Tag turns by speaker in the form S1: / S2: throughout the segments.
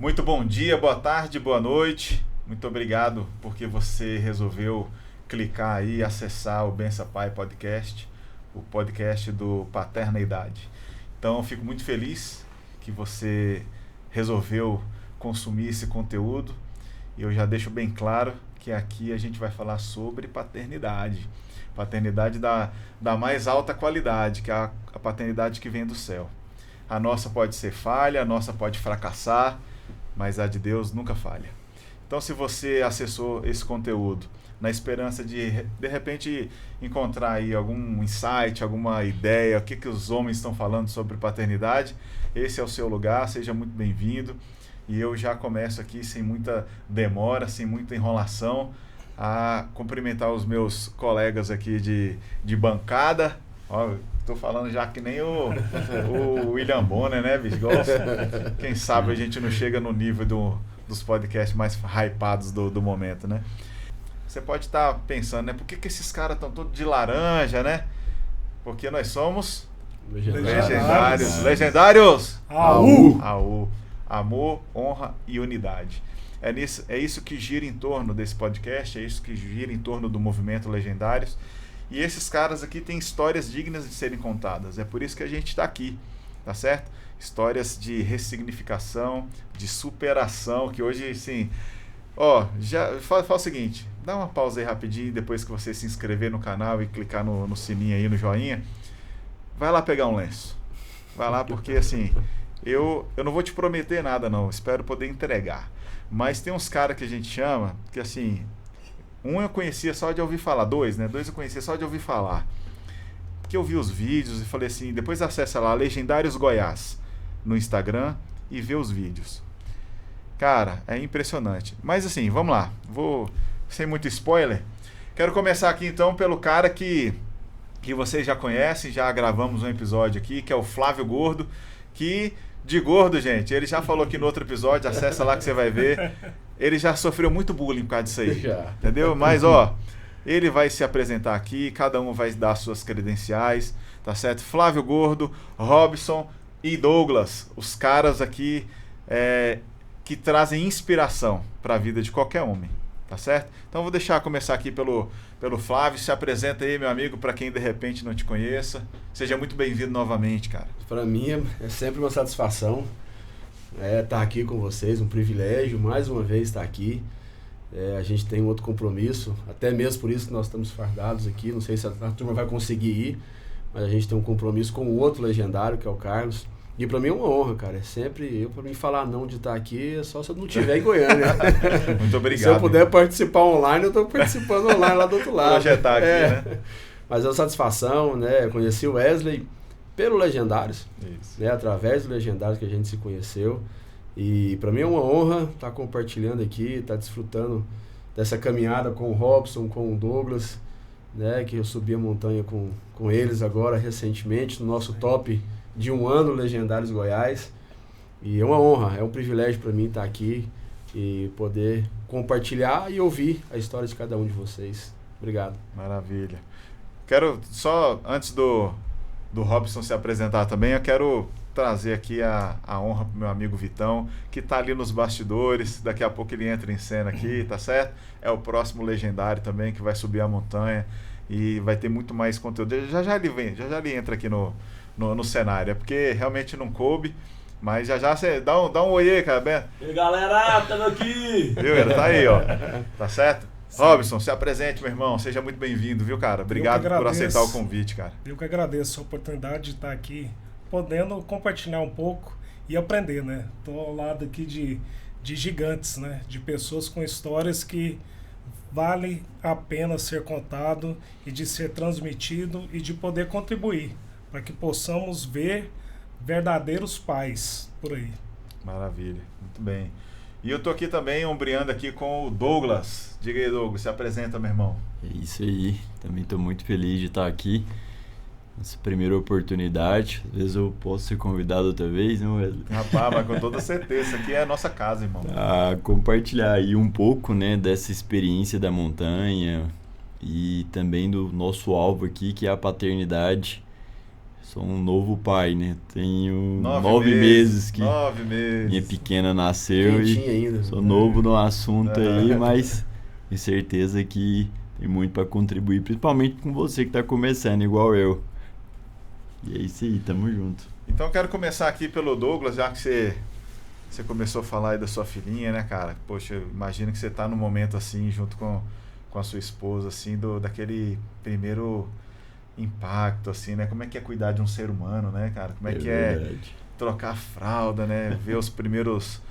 S1: Muito bom dia, boa tarde, boa noite. Muito obrigado porque você resolveu clicar aí e acessar o Bença Pai Podcast, o podcast do Paternidade. Então, eu fico muito feliz que você resolveu consumir esse conteúdo e eu já deixo bem claro que aqui a gente vai falar sobre paternidade. Paternidade da mais alta qualidade, que é a paternidade que vem do céu. A nossa pode ser falha, a nossa pode fracassar, mas a de Deus nunca falha. Então, se você acessou esse conteúdo na esperança de repente, encontrar aí algum insight, alguma ideia, o que os homens estão falando sobre paternidade, esse é o seu lugar, seja muito bem-vindo. E eu já começo aqui, sem muita demora, sem muita enrolação, a cumprimentar os meus colegas aqui de bancada. Estou falando já que nem o William Bonner, né, bicho? Quem sabe a gente não chega no nível dos podcasts mais hypados do momento, né? Você pode estar pensando, né? Por que esses caras estão todos de laranja, né? Porque nós somos legendários. Legendários! AU! Amor, honra e unidade. É isso que gira em torno desse podcast, é isso que gira em torno do movimento Legendários. E esses caras aqui têm histórias dignas de serem contadas. É por isso que a gente está aqui, tá certo? Histórias de ressignificação, de superação, que hoje, sim... já fala o seguinte, dá uma pausa aí rapidinho, depois que você se inscrever no canal e clicar no sininho aí, no joinha, vai lá pegar um lenço. Vai lá, porque assim, eu não vou te prometer nada não, espero poder entregar. Mas tem uns caras que a gente chama, que assim... Um eu conhecia só de ouvir falar, dois eu conhecia só de ouvir falar. Porque eu vi os vídeos e falei assim, depois acessa lá, Legendários Goiás, no Instagram e vê os vídeos. Cara, é impressionante. Mas assim, vamos lá, vou sem muito spoiler. Quero começar aqui então pelo cara que vocês já conhecem, já gravamos um episódio aqui, que é o Flávio Gordo, que... De gordo, gente, ele já falou aqui no outro episódio, acessa lá que você vai ver. Ele já sofreu muito bullying por causa disso aí, entendeu? Mas, ele vai se apresentar aqui, cada um vai dar suas credenciais, tá certo? Flávio Gordo, Robson e Douglas, os caras aqui que trazem inspiração para a vida de qualquer homem, tá certo? Então, vou deixar começar aqui pelo Flávio. Se apresenta aí, meu amigo, para quem de repente não te conheça. Seja muito bem-vindo novamente, cara.
S2: Para mim é sempre uma satisfação estar aqui com vocês, um privilégio, mais uma vez estar aqui. A gente tem um outro compromisso, até mesmo por isso que nós estamos fardados aqui. Não sei se a turma vai conseguir ir, mas a gente tem um compromisso com o outro legendário, que é o Carlos. E para mim é uma honra, cara. É sempre, para mim falar não de estar aqui, é só se eu não estiver em Goiânia.
S1: Muito obrigado.
S2: Se eu puder participar online, eu estou participando online lá do outro lado.
S1: Projetar aqui, né?
S2: Mas é uma satisfação, né? Eu conheci o Wesley pelo Legendários, né? Através do Legendários que a gente se conheceu. E para mim é uma honra estar compartilhando aqui, estar desfrutando dessa caminhada com o Robson, com o Douglas, né? Que eu subi a montanha com eles agora recentemente, no nosso top de um ano Legendários Goiás. E é uma honra, é um privilégio para mim estar aqui e poder compartilhar e ouvir a história de cada um de vocês. Obrigado.
S1: Maravilha. Quero só, antes do Robson se apresentar também, eu quero trazer aqui a honra para o meu amigo Vitão, que está ali nos bastidores. Daqui a pouco ele entra em cena aqui, tá certo? É o próximo legendário também, que vai subir a montanha e vai ter muito mais conteúdo. Já ele entra aqui no cenário, é porque realmente não coube, mas já você dá um oiê, cara. Bem...
S3: E aí, galera, estamos aqui!
S1: Viu, ele tá aí, tá certo? Sim. Robson, se apresente, meu irmão. Seja muito bem-vindo, viu, cara? Obrigado por aceitar o convite, cara.
S4: Eu que agradeço a oportunidade de estar aqui, podendo compartilhar um pouco e aprender, né? Estou ao lado aqui de gigantes, né? De pessoas com histórias que vale a pena ser contado e de ser transmitido e de poder contribuir para que possamos ver verdadeiros pais por aí.
S1: Maravilha, muito bem. E eu tô aqui também, ombreando aqui com o Douglas. Diga aí, Douglas, se apresenta, meu irmão.
S5: É isso aí, também tô muito feliz de estar aqui. Essa primeira oportunidade, às vezes eu posso ser convidado outra vez, não, Wesley?
S1: Rapaz, mas com toda certeza, aqui é a nossa casa, irmão.
S5: Compartilhar aí um pouco, né, dessa experiência da montanha e também do nosso alvo aqui, que é a paternidade. Sou um novo pai, né? Tenho
S1: 9
S5: meses que
S1: 9 meses.
S5: minha pequena nasceu
S2: Quentinha
S5: e
S2: ainda.
S5: sou novo no assunto aí, mas tenho certeza que tem muito para contribuir, principalmente com você que está começando igual eu. E é isso aí, tamo junto.
S1: Então eu quero começar aqui pelo Douglas, já que você começou a falar aí da sua filhinha, né, cara? Poxa, imagino que você tá num momento assim, junto com a sua esposa, assim, daquele primeiro impacto, assim, né? Como é que é cuidar de um ser humano, né, cara? Como é que
S5: verdade.
S1: é trocar a fralda, né? Ver os primeiros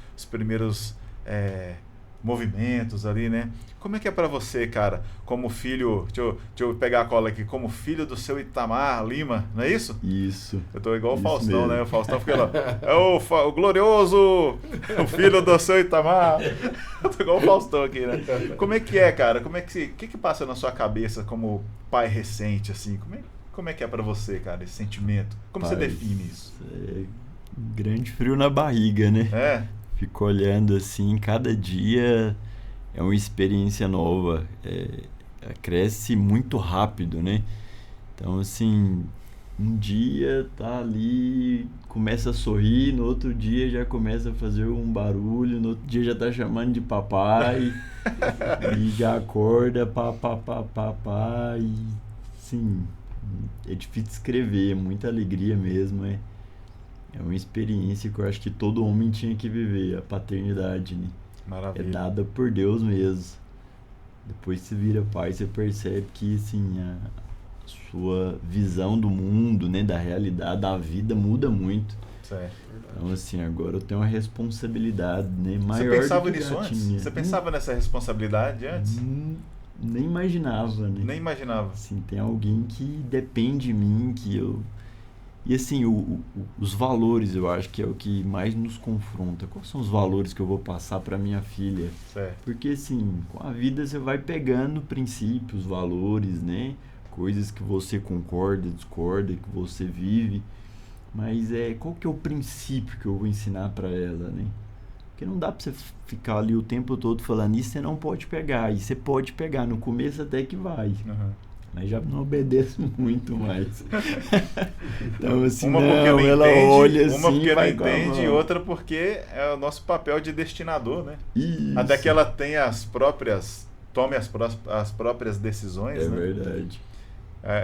S1: movimentos ali, né? Como é que é pra você, cara, como filho, deixa eu pegar a cola aqui, como filho do seu Itamar Lima, não é isso?
S5: Isso.
S1: Eu tô igual o
S5: Isso
S1: Faustão,
S5: mesmo.
S1: né? O Faustão fica lá, é o glorioso, o filho do seu Itamar. Eu tô igual o Faustão aqui, né? Como é que é, cara? O que passa na sua cabeça como pai recente, assim? Como é que é pra você, cara, esse sentimento? Como você define isso?
S5: É grande frio na barriga, né?
S1: É?
S5: Fico olhando assim, cada dia é uma experiência nova. Cresce muito rápido, né? Então, assim, um dia tá ali, começa a sorrir, no outro dia já começa a fazer um barulho, no outro dia já tá chamando de papai, e já acorda, pá, e, sim, é difícil descrever, é muita alegria mesmo, É uma experiência que eu acho que todo homem tinha que viver, a paternidade, né?
S1: Maravilha.
S5: É dada por Deus mesmo. Depois você vira pai, você percebe que, assim, a sua visão do mundo, né, da realidade, da vida muda muito.
S1: Certo.
S5: Então, assim, agora eu tenho uma responsabilidade, né, maior.
S1: Você pensava
S5: do que
S1: nisso
S5: já
S1: antes?
S5: tinha.
S1: Você pensava nessa responsabilidade antes?
S5: Nem imaginava, né?
S1: Nem imaginava.
S5: Assim, tem alguém que depende de mim, que eu... E assim, os valores eu acho que é o que mais nos confronta. Quais são os valores que eu vou passar para minha filha?
S1: Certo.
S5: Porque assim, com a vida você vai pegando princípios, valores, né? Coisas que você concorda, discorda, que você vive. Mas qual que é o princípio que eu vou ensinar para ela, né? Porque não dá para você ficar ali o tempo todo falando isso, você não pode pegar. E você pode pegar, no começo até que vai.
S1: Uhum.
S5: Mas já não obedeço muito mais. Então, assim,
S1: uma porque não
S5: ela
S1: entende,
S5: olha assim,
S1: uma porque não
S5: vai com a
S1: entende, e
S5: mão.
S1: outra porque é o nosso papel de destinador, né?
S5: Isso.
S1: Até que ela tenha tome as próprias decisões,
S5: É
S1: né?
S5: verdade.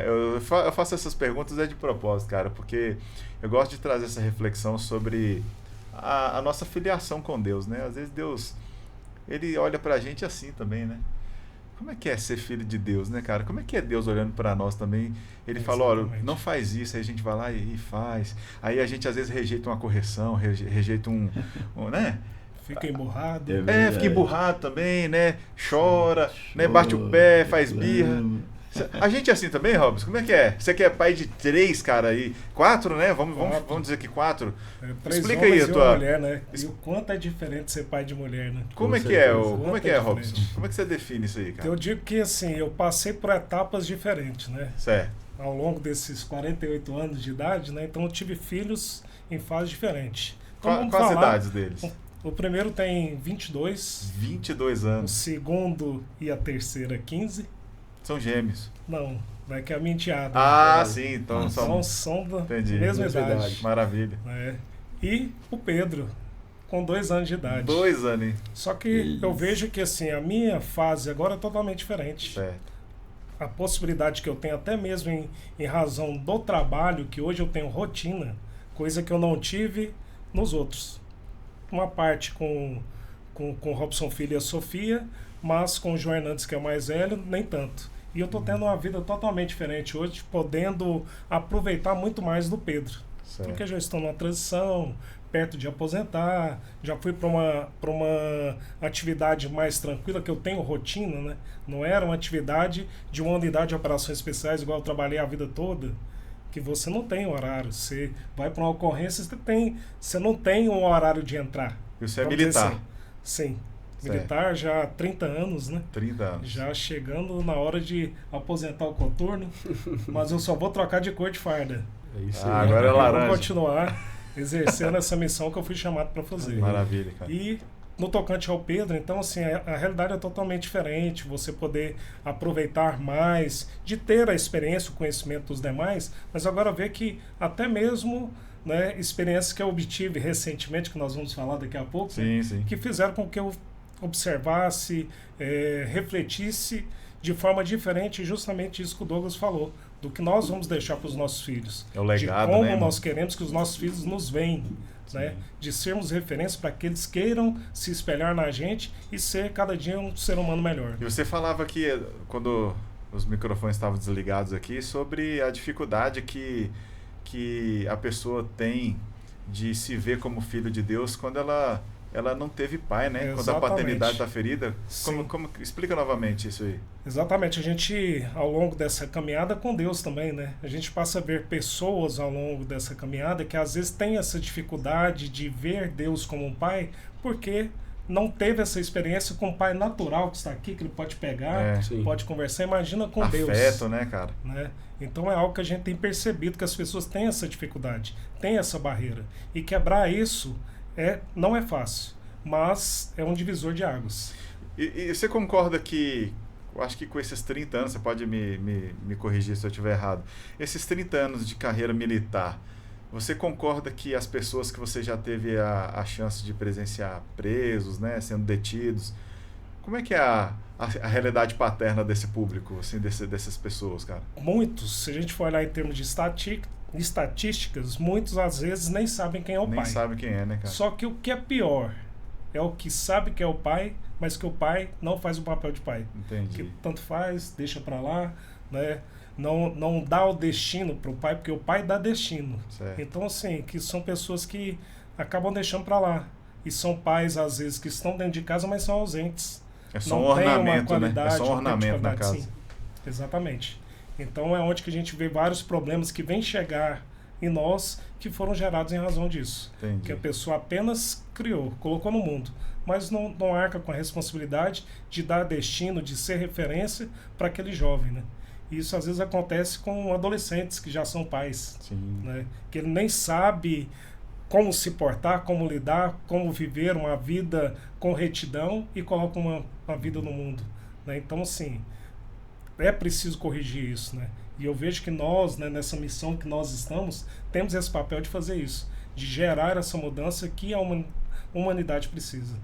S1: Eu faço essas perguntas de propósito, cara, porque eu gosto de trazer essa reflexão sobre a nossa filiação com Deus, né? Às vezes Deus, ele olha pra gente assim também, né? Como é que é ser filho de Deus, né, cara? Como é que é Deus olhando para nós também? Ele fala, olha, não faz isso, aí a gente vai lá e faz. Aí a gente às vezes rejeita uma correção, rejeita né?
S4: Fica emburrado.
S1: Fica emburrado também, né? Chora, né? Bate o pé, faz birra. A gente é assim também, Robson? Como é que é? Você que é pai de 3, cara, aí 4, né? Vamos dizer que 4.
S4: 3
S1: Explica aí a tua
S4: mulher, né? E o quanto é diferente ser pai de mulher, né?
S1: Como é que é, Robson? Como é que você define isso aí, cara?
S4: Eu digo que assim, eu passei por etapas diferentes, né?
S1: Certo.
S4: Ao longo desses 48 anos de idade, né? Então eu tive filhos em fases diferentes. Então,
S1: Quais as idades deles?
S4: O primeiro tem 22.
S1: 22
S4: O
S1: anos.
S4: segundo e a terceira 15.
S1: São gêmeos.
S4: Não, é que é a minha enteada.
S1: Ah, sim, então
S4: são da
S1: entendi.
S4: mesma idade.
S1: Maravilha.
S4: E o Pedro, com 2 anos de idade.
S1: 2 anos, hein?
S4: Só que eu vejo que assim, a minha fase agora é totalmente diferente.
S1: Certo.
S4: A possibilidade que eu tenho, até mesmo em razão do trabalho, que hoje eu tenho rotina, coisa que eu não tive nos outros. Uma parte com o Robson Filho e a Sofia, mas com o João Hernandes, que é o mais velho, nem tanto. E eu tô tendo uma vida totalmente diferente hoje, podendo aproveitar muito mais do Pedro.
S1: Certo.
S4: Porque já estou numa transição, perto de aposentar, já fui para uma atividade mais tranquila, que eu tenho rotina, né? Não era uma atividade de uma unidade de operações especiais, igual eu trabalhei a vida toda, que você não tem horário. Você vai para uma ocorrência, você não tem um horário de entrar.
S1: E você é militar?
S4: Assim. Sim. Militar já há 30 anos, né?
S1: 30 anos.
S4: Já chegando na hora de aposentar o coturno, mas eu só vou trocar de cor de farda.
S2: É isso aí.
S1: Agora é laranja.
S4: Eu vou continuar exercendo essa missão que eu fui chamado para fazer.
S1: Maravilha, cara.
S4: E no tocante ao Pedro, então assim, a realidade é totalmente diferente, você poder aproveitar mais, de ter a experiência, o conhecimento dos demais, mas agora ver que até mesmo, né, experiências que eu obtive recentemente, que nós vamos falar daqui a pouco,
S1: sim,
S4: né,
S1: sim.
S4: que fizeram com que eu observasse, refletisse de forma diferente, justamente isso que o Douglas falou, do que nós vamos deixar para os nossos filhos.
S1: É o legado,
S4: de como
S1: né,
S4: nós queremos que os nossos filhos nos veem, né? De sermos referência para que eles queiram se espelhar na gente e ser cada dia um ser humano melhor.
S1: E você falava aqui, quando os microfones estavam desligados aqui, sobre a dificuldade que a pessoa tem de se ver como filho de Deus quando ela não teve pai, né?
S4: Exatamente.
S1: Quando a paternidade está ferida. Explica novamente isso aí.
S4: Exatamente. A gente, ao longo dessa caminhada com Deus também, né? A gente passa a ver pessoas ao longo dessa caminhada que às vezes têm essa dificuldade de ver Deus como um pai, porque não teve essa experiência com o pai natural que está aqui, que ele pode pegar, pode conversar. Imagina com Deus.
S1: Afeto, né, cara?
S4: Né? Então é algo que a gente tem percebido, que as pessoas têm essa dificuldade, têm essa barreira. E quebrar isso não é fácil, mas é um divisor de águas.
S1: E você concorda que, eu acho que com esses 30 anos, você pode me corrigir se eu estiver errado, esses 30 anos de carreira militar, você concorda que as pessoas que você já teve a chance de presenciar presos, né, sendo detidos, como é que é a realidade paterna desse público, assim, dessas pessoas, cara?
S4: Muitos, se a gente for olhar em termos de estatísticas, muitos às vezes nem sabem quem é o pai.
S1: Nem sabem quem é, né, cara?
S4: Só que o que é pior é o que sabe que é o pai, mas que o pai não faz o papel de pai.
S1: Entendi.
S4: Que tanto faz, deixa pra lá, né? Não dá o destino pro pai, porque o pai dá destino.
S1: Certo.
S4: Então, assim, que são pessoas que acabam deixando pra lá. E são pais, às vezes, que estão dentro de casa, mas são ausentes.
S1: É só um ornamento, né? É só um ornamento na casa.
S4: Sim. Exatamente. Então é onde que a gente vê vários problemas que vêm chegar em nós, que foram gerados em razão disso.
S1: Entendi.
S4: Que a pessoa apenas criou, colocou no mundo, mas não arca com a responsabilidade de dar destino, de ser referência para aquele jovem, né? E isso às vezes acontece com adolescentes que já são pais,
S1: Sim.
S4: né? Que ele nem sabe como se portar, como lidar, como viver uma vida com retidão e coloca uma vida no mundo, né? Então, assim, é preciso corrigir isso, né? E eu vejo que nós, né, nessa missão que nós estamos, temos esse papel de fazer isso, de gerar essa mudança que a humanidade precisa.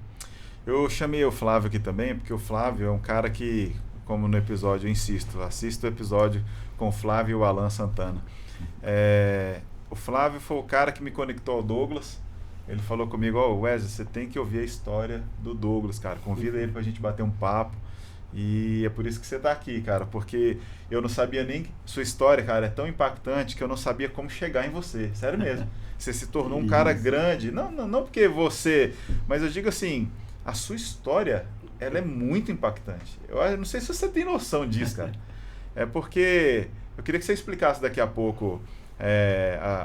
S1: Eu chamei o Flávio aqui também, porque o Flávio é um cara que, como no episódio, eu insisto, assista o episódio com o Flávio e o Alan Santana. O Flávio foi o cara que me conectou ao Douglas. Ele falou comigo, Wesley, você tem que ouvir a história do Douglas, cara. Convida ele pra gente bater um papo. E é por isso que você tá aqui, cara. Porque eu não sabia nem... Sua história, cara, é tão impactante que eu não sabia como chegar em você. Sério mesmo. Você se tornou um cara grande. Não porque você... Mas eu digo assim, a sua história, ela é muito impactante. Eu não sei se você tem noção disso, cara. É porque... Eu queria que você explicasse daqui a pouco...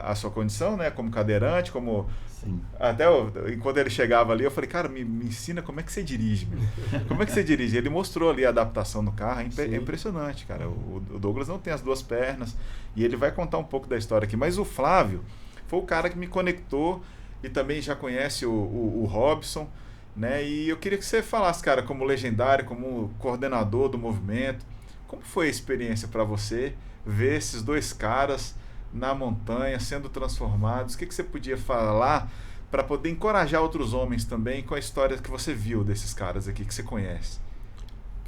S1: a sua condição, né, como cadeirante, como...
S5: Sim.
S1: Até enquanto ele chegava ali, eu falei, cara, me ensina como é que você dirige, meu. Como é que você dirige? Ele mostrou ali a adaptação no carro, é impressionante, cara. O Douglas não tem as duas pernas, e ele vai contar um pouco da história aqui, mas o Flávio foi o cara que me conectou, e também já conhece o Robson, né, e eu queria que você falasse, cara, como legendário, como coordenador do movimento, como foi a experiência para você ver esses dois caras na montanha, sendo transformados? O que você podia falar para poder encorajar outros homens também com a história que você viu desses caras aqui, que você conhece?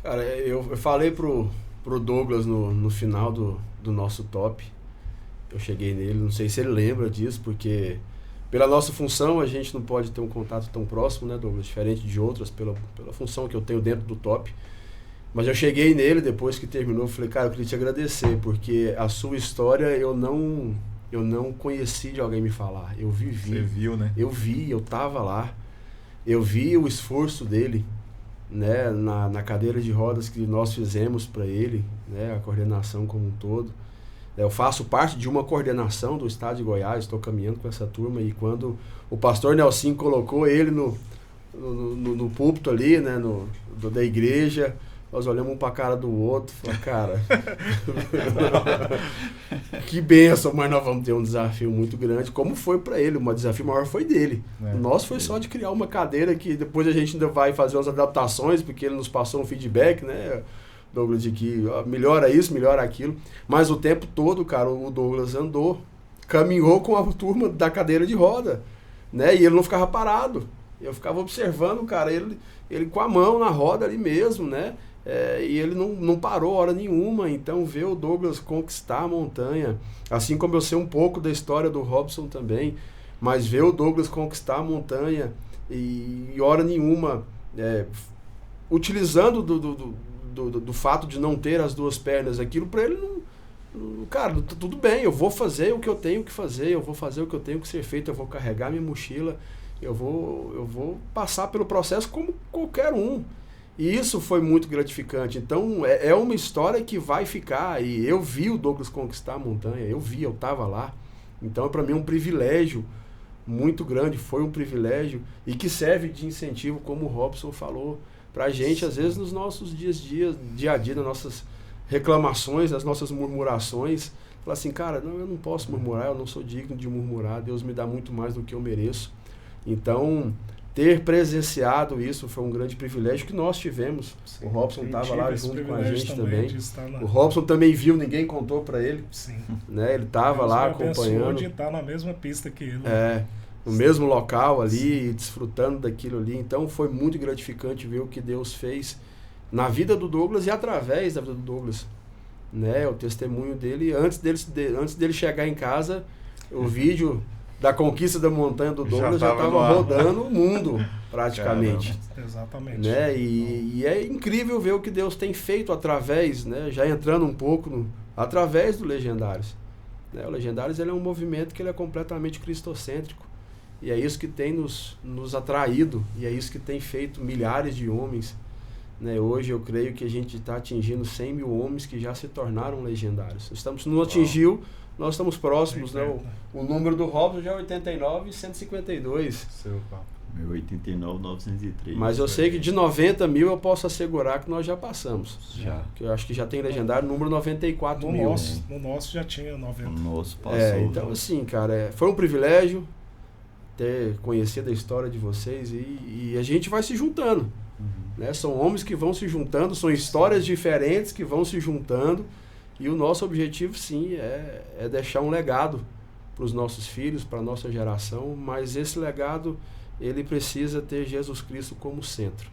S2: Cara, eu falei pro Douglas no final do nosso top, eu cheguei nele, não sei se ele lembra disso, porque pela nossa função a gente não pode ter um contato tão próximo, né, Douglas, diferente de outras, pela função que eu tenho dentro do top. Mas eu cheguei nele depois que terminou, falei, cara, eu queria te agradecer, porque a sua história eu não conheci de alguém me falar. Eu vivi.
S1: Você viu, né?
S2: Eu vi, eu tava lá. Eu vi o esforço dele, né, na cadeira de rodas que nós fizemos para ele, né, a coordenação como um todo. Eu faço parte de uma coordenação do estado de Goiás, estou caminhando com essa turma, e quando o pastor Nelson colocou ele no púlpito ali, né, da igreja, nós olhamos um pra cara do outro, falamos, cara, que bênção, mas nós vamos ter um desafio muito grande, como foi para ele, o desafio maior foi dele. O nosso foi só de criar uma cadeira que depois a gente ainda vai fazer umas adaptações, porque ele nos passou um feedback, né, Douglas, de que ó, melhora isso, melhora aquilo, mas o tempo todo, cara, o Douglas caminhou com a turma da cadeira de roda, né, e ele não ficava parado, eu ficava observando, cara, ele com a mão na roda ali mesmo, né, e ele não parou hora nenhuma. Então ver o Douglas conquistar a montanha, assim como eu sei um pouco da história do Robson também, mas ver o Douglas conquistar a montanha e hora nenhuma utilizando do fato de não ter as duas pernas, aquilo para ele cara, tudo bem, eu vou fazer o que eu tenho que fazer, eu vou fazer o que eu tenho que ser feito, eu vou carregar minha mochila, eu vou passar pelo processo como qualquer um. E isso foi muito gratificante. Então, é uma história que vai ficar. E eu vi o Douglas conquistar a montanha, eu estava lá. Então, para mim, é um privilégio muito grande, foi um privilégio e que serve de incentivo, como o Robson falou, para a gente, às vezes, nos nossos dia a dia, nas nossas reclamações, nas nossas murmurações. Falar assim, cara, eu não posso murmurar, eu não sou digno de murmurar, Deus me dá muito mais do que eu mereço. Então, ter presenciado isso foi um grande privilégio que nós tivemos. Sim, o Robson estava lá junto com a gente também. O Robson também viu, ninguém contou para ele.
S4: Sim.
S2: Né? Ele estava lá acompanhando.
S4: De estar na mesma pista que ele.
S2: No mesmo local ali, desfrutando daquilo ali. Então foi muito gratificante ver o que Deus fez na vida do Douglas e através da vida do Douglas. Né? O testemunho dele, antes dele chegar em casa, o vídeo da conquista da montanha do Douglas já estava rodando o mundo, praticamente.
S4: Caramba. Exatamente.
S2: Né? E é incrível ver o que Deus tem feito através, né? Já entrando um pouco, através do Legendários. Né? O Legendários ele é um movimento que ele é completamente cristocêntrico. E é isso que tem nos atraído, e é isso que tem feito milhares de homens. Né? Hoje eu creio que a gente está atingindo 100 mil homens que já se tornaram legendários. Não atingiu... Nós estamos próximos, né? O número do Robson já é 89 e 152.
S5: Seu papo. Meu 89, 903.
S2: Mas eu sei que de 90 mil eu posso assegurar que nós já passamos.
S5: Já.
S2: Que eu acho que já tem legendário número 94 mil.
S4: No nosso já tinha 90.
S5: No nosso passou.
S2: Então assim, cara, foi um privilégio ter conhecido a história de vocês e a gente vai se juntando. Né? São homens que vão se juntando, são histórias diferentes que vão se juntando. E o nosso objetivo, sim, é deixar um legado para os nossos filhos, para a nossa geração, mas esse legado, ele precisa ter Jesus Cristo como centro.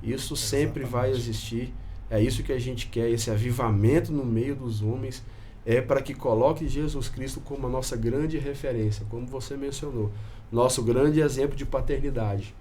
S2: Isso sempre vai existir, é isso que a gente quer, esse avivamento no meio dos homens, é para que coloque Jesus Cristo como a nossa grande referência, como você mencionou, nosso grande exemplo de paternidade.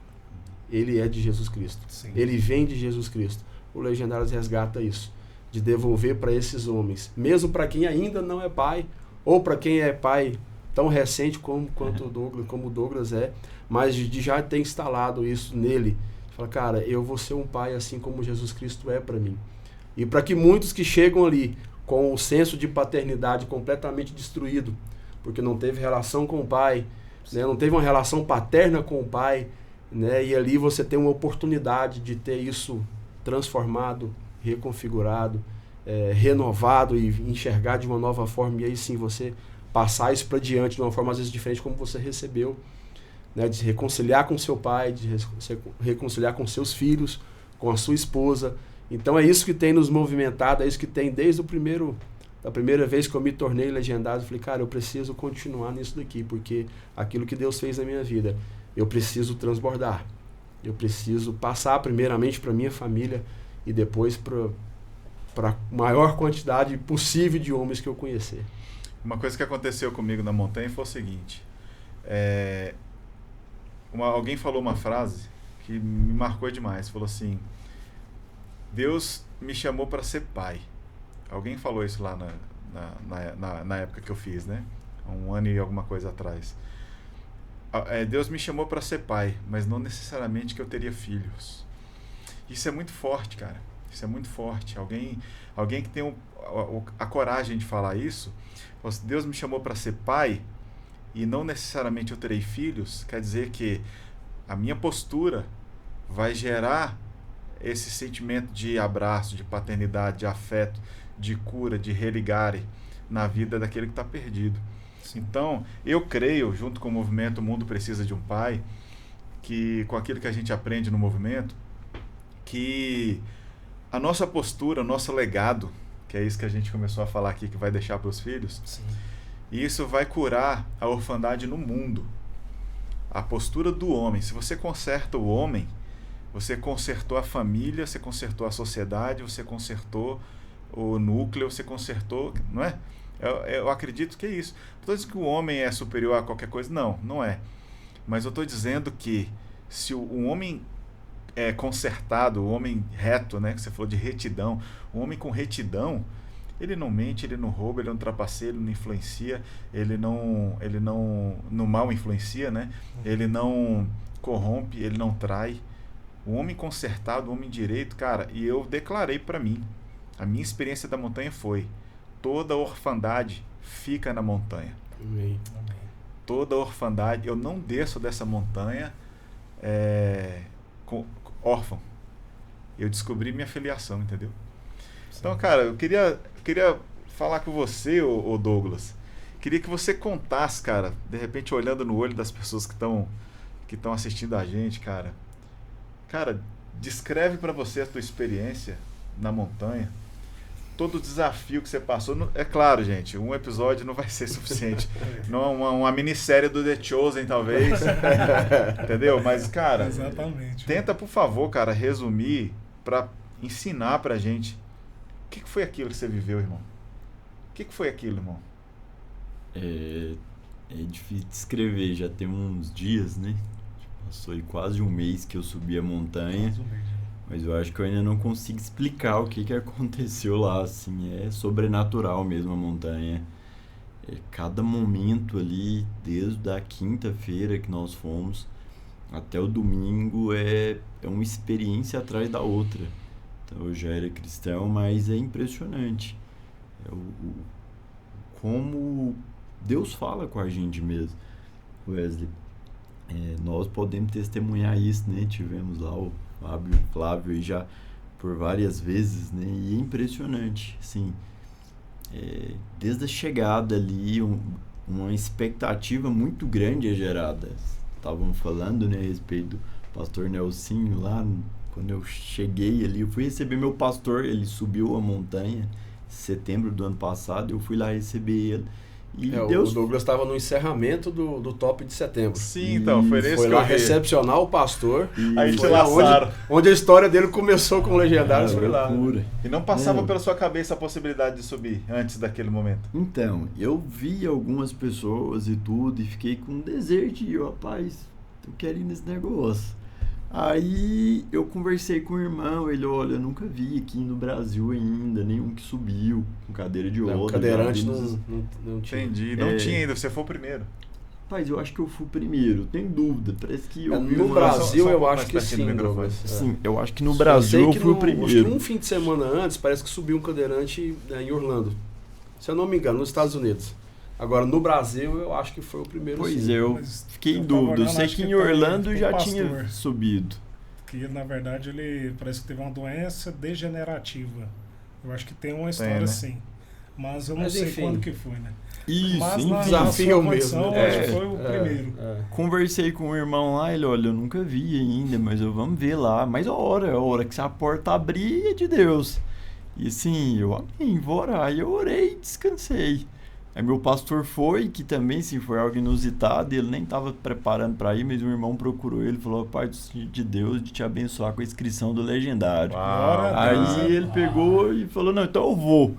S2: Ele é de Jesus Cristo, sim. Ele vem de Jesus Cristo. O Legendários resgata isso. De devolver para esses homens, mesmo para quem ainda não é pai, ou para quem é pai tão recente como o Douglas é, mas de já ter instalado isso nele. Fala, cara, eu vou ser um pai assim como Jesus Cristo é para mim. E para que muitos que chegam ali com o senso de paternidade completamente destruído, porque não teve relação com o pai, né, não teve uma relação paterna com o pai, né, e ali você tem uma oportunidade de ter isso transformado, reconfigurado, renovado e enxergar de uma nova forma, e aí sim você passar isso para diante de uma forma às vezes diferente como você recebeu, né, de se reconciliar com seu pai, de se reconciliar com seus filhos, com a sua esposa. Então é isso que tem nos movimentado, é isso que tem desde da primeira vez que eu me tornei legendário. Eu falei, cara, eu preciso continuar nisso daqui, porque aquilo que Deus fez na minha vida, eu preciso transbordar, eu preciso passar primeiramente para minha família e depois para a maior quantidade possível de homens que eu conhecer.
S1: Uma coisa que aconteceu comigo na montanha foi o seguinte, alguém falou uma frase que me marcou demais, falou assim, Deus me chamou para ser pai. Alguém falou isso lá na época que eu fiz, né? 1 ano e alguma coisa atrás. Deus me chamou para ser pai, mas não necessariamente que eu teria filhos. Isso é muito forte, cara. Isso é muito forte. Alguém que tem a coragem de falar isso, Deus me chamou para ser pai e não necessariamente eu terei filhos, quer dizer que a minha postura vai gerar esse sentimento de abraço, de paternidade, de afeto, de cura, de religare na vida daquele que está perdido. Então, eu creio, junto com o movimento O Mundo Precisa de um Pai, que com aquilo que a gente aprende no movimento, que a nossa postura, o nosso legado, que é isso que a gente começou a falar aqui, que vai deixar para os filhos,
S4: Sim.
S1: isso vai curar a orfandade no mundo. A postura do homem. Se você conserta o homem, você consertou a família, você consertou a sociedade, você consertou o núcleo, você consertou, não é? Eu acredito que é isso. Não estou dizendo que o homem é superior a qualquer coisa, não é. Mas eu estou dizendo que se o homem é consertado, o homem reto, né, que você falou de retidão, o homem com retidão, ele não mente, ele não rouba, ele não trapaceia, ele não influencia, ele não no mal influencia, né? Ele não corrompe, ele não trai. O homem consertado, o homem direito, cara, e eu declarei para mim, a minha experiência da montanha foi: toda orfandade fica na montanha.
S2: Amém.
S1: Toda orfandade, eu não desço dessa montanha órfão. Eu descobri minha filiação, entendeu? Sim. Então, cara, eu queria falar com você, ô Douglas. Queria que você contasse, cara, de repente olhando no olho das pessoas que estão assistindo a gente, cara. Cara, descreve para você a tua experiência na montanha. Todo o desafio que você passou. É claro, gente, um episódio não vai ser suficiente. Não, uma minissérie do The Chosen, talvez. Entendeu? Mas, cara,
S4: exatamente.
S1: Tenta, por favor, cara, resumir para ensinar pra gente o que foi aquilo que você viveu, irmão. O que foi aquilo, irmão?
S5: É difícil descrever, já tem uns dias, né? Passou aí quase um mês que eu subi a montanha. Mas eu acho que eu ainda não consigo explicar o que aconteceu lá, assim, é sobrenatural mesmo a montanha. Cada momento ali, desde a quinta-feira que nós fomos até o domingo, é uma experiência atrás da outra. Então eu já era cristão, mas é impressionante. Como Deus fala com a gente mesmo, Wesley. Nós podemos testemunhar isso, né? Tivemos lá o Flávio aí já por várias vezes, né? E é impressionante, assim, desde a chegada ali, uma expectativa muito grande é gerada. Estavam falando, né, a respeito do pastor Nelsinho lá, quando eu cheguei ali, eu fui receber meu pastor, ele subiu a montanha em setembro do ano passado, eu fui lá receber ele. E Deus...
S2: O Douglas estava no encerramento do top de setembro.
S1: Sim, então, foi nesse
S2: foi lá recepcionar o pastor.
S1: Aí te laçaram.
S2: Onde a história dele começou com Legendários, foi lá.
S1: E não passava pela sua cabeça a possibilidade de subir antes daquele momento?
S5: Então, eu vi algumas pessoas e tudo, e fiquei com um desejo de, rapaz, eu quero ir nesse negócio. Aí eu conversei com o irmão, ele, olha, eu nunca vi aqui no Brasil ainda nenhum que subiu com cadeira de roda.
S2: Cadeirante não tinha.
S1: Entendi, não tinha ainda, você foi o primeiro.
S5: Rapaz, eu acho que eu fui o primeiro, tem dúvida, parece que eu
S2: no Brasil eu acho que sim,
S5: Sim, eu acho que no Brasil eu fui o primeiro.
S2: Acho que um fim de semana antes, parece que subiu um cadeirante em Orlando, se eu não me engano, nos Estados Unidos. Agora, no Brasil, eu acho que foi o primeiro.
S5: Pois eu fiquei em dúvida. Eu sei que em Orlando já tinha subido.
S4: Que, na verdade, ele parece que teve uma doença degenerativa. Eu acho que tem uma história assim. Mas eu não sei quando que foi, né?
S5: Isso,
S4: mas
S5: enfim.
S4: desafio mesmo. Né? Acho que foi o primeiro.
S5: Conversei com o irmão lá, ele, olha, eu nunca vi ainda, mas vamos ver lá. Mas a hora que a porta abrir é de Deus. E assim, eu amém, vou orar. E eu orei e descansei. Aí meu pastor foi, que também sim, foi algo inusitado, ele nem estava preparando para ir, mas o irmão procurou ele e falou, Pai de Deus, de te abençoar com a inscrição do Legendário. Aí ele pegou e falou, não, então eu vou.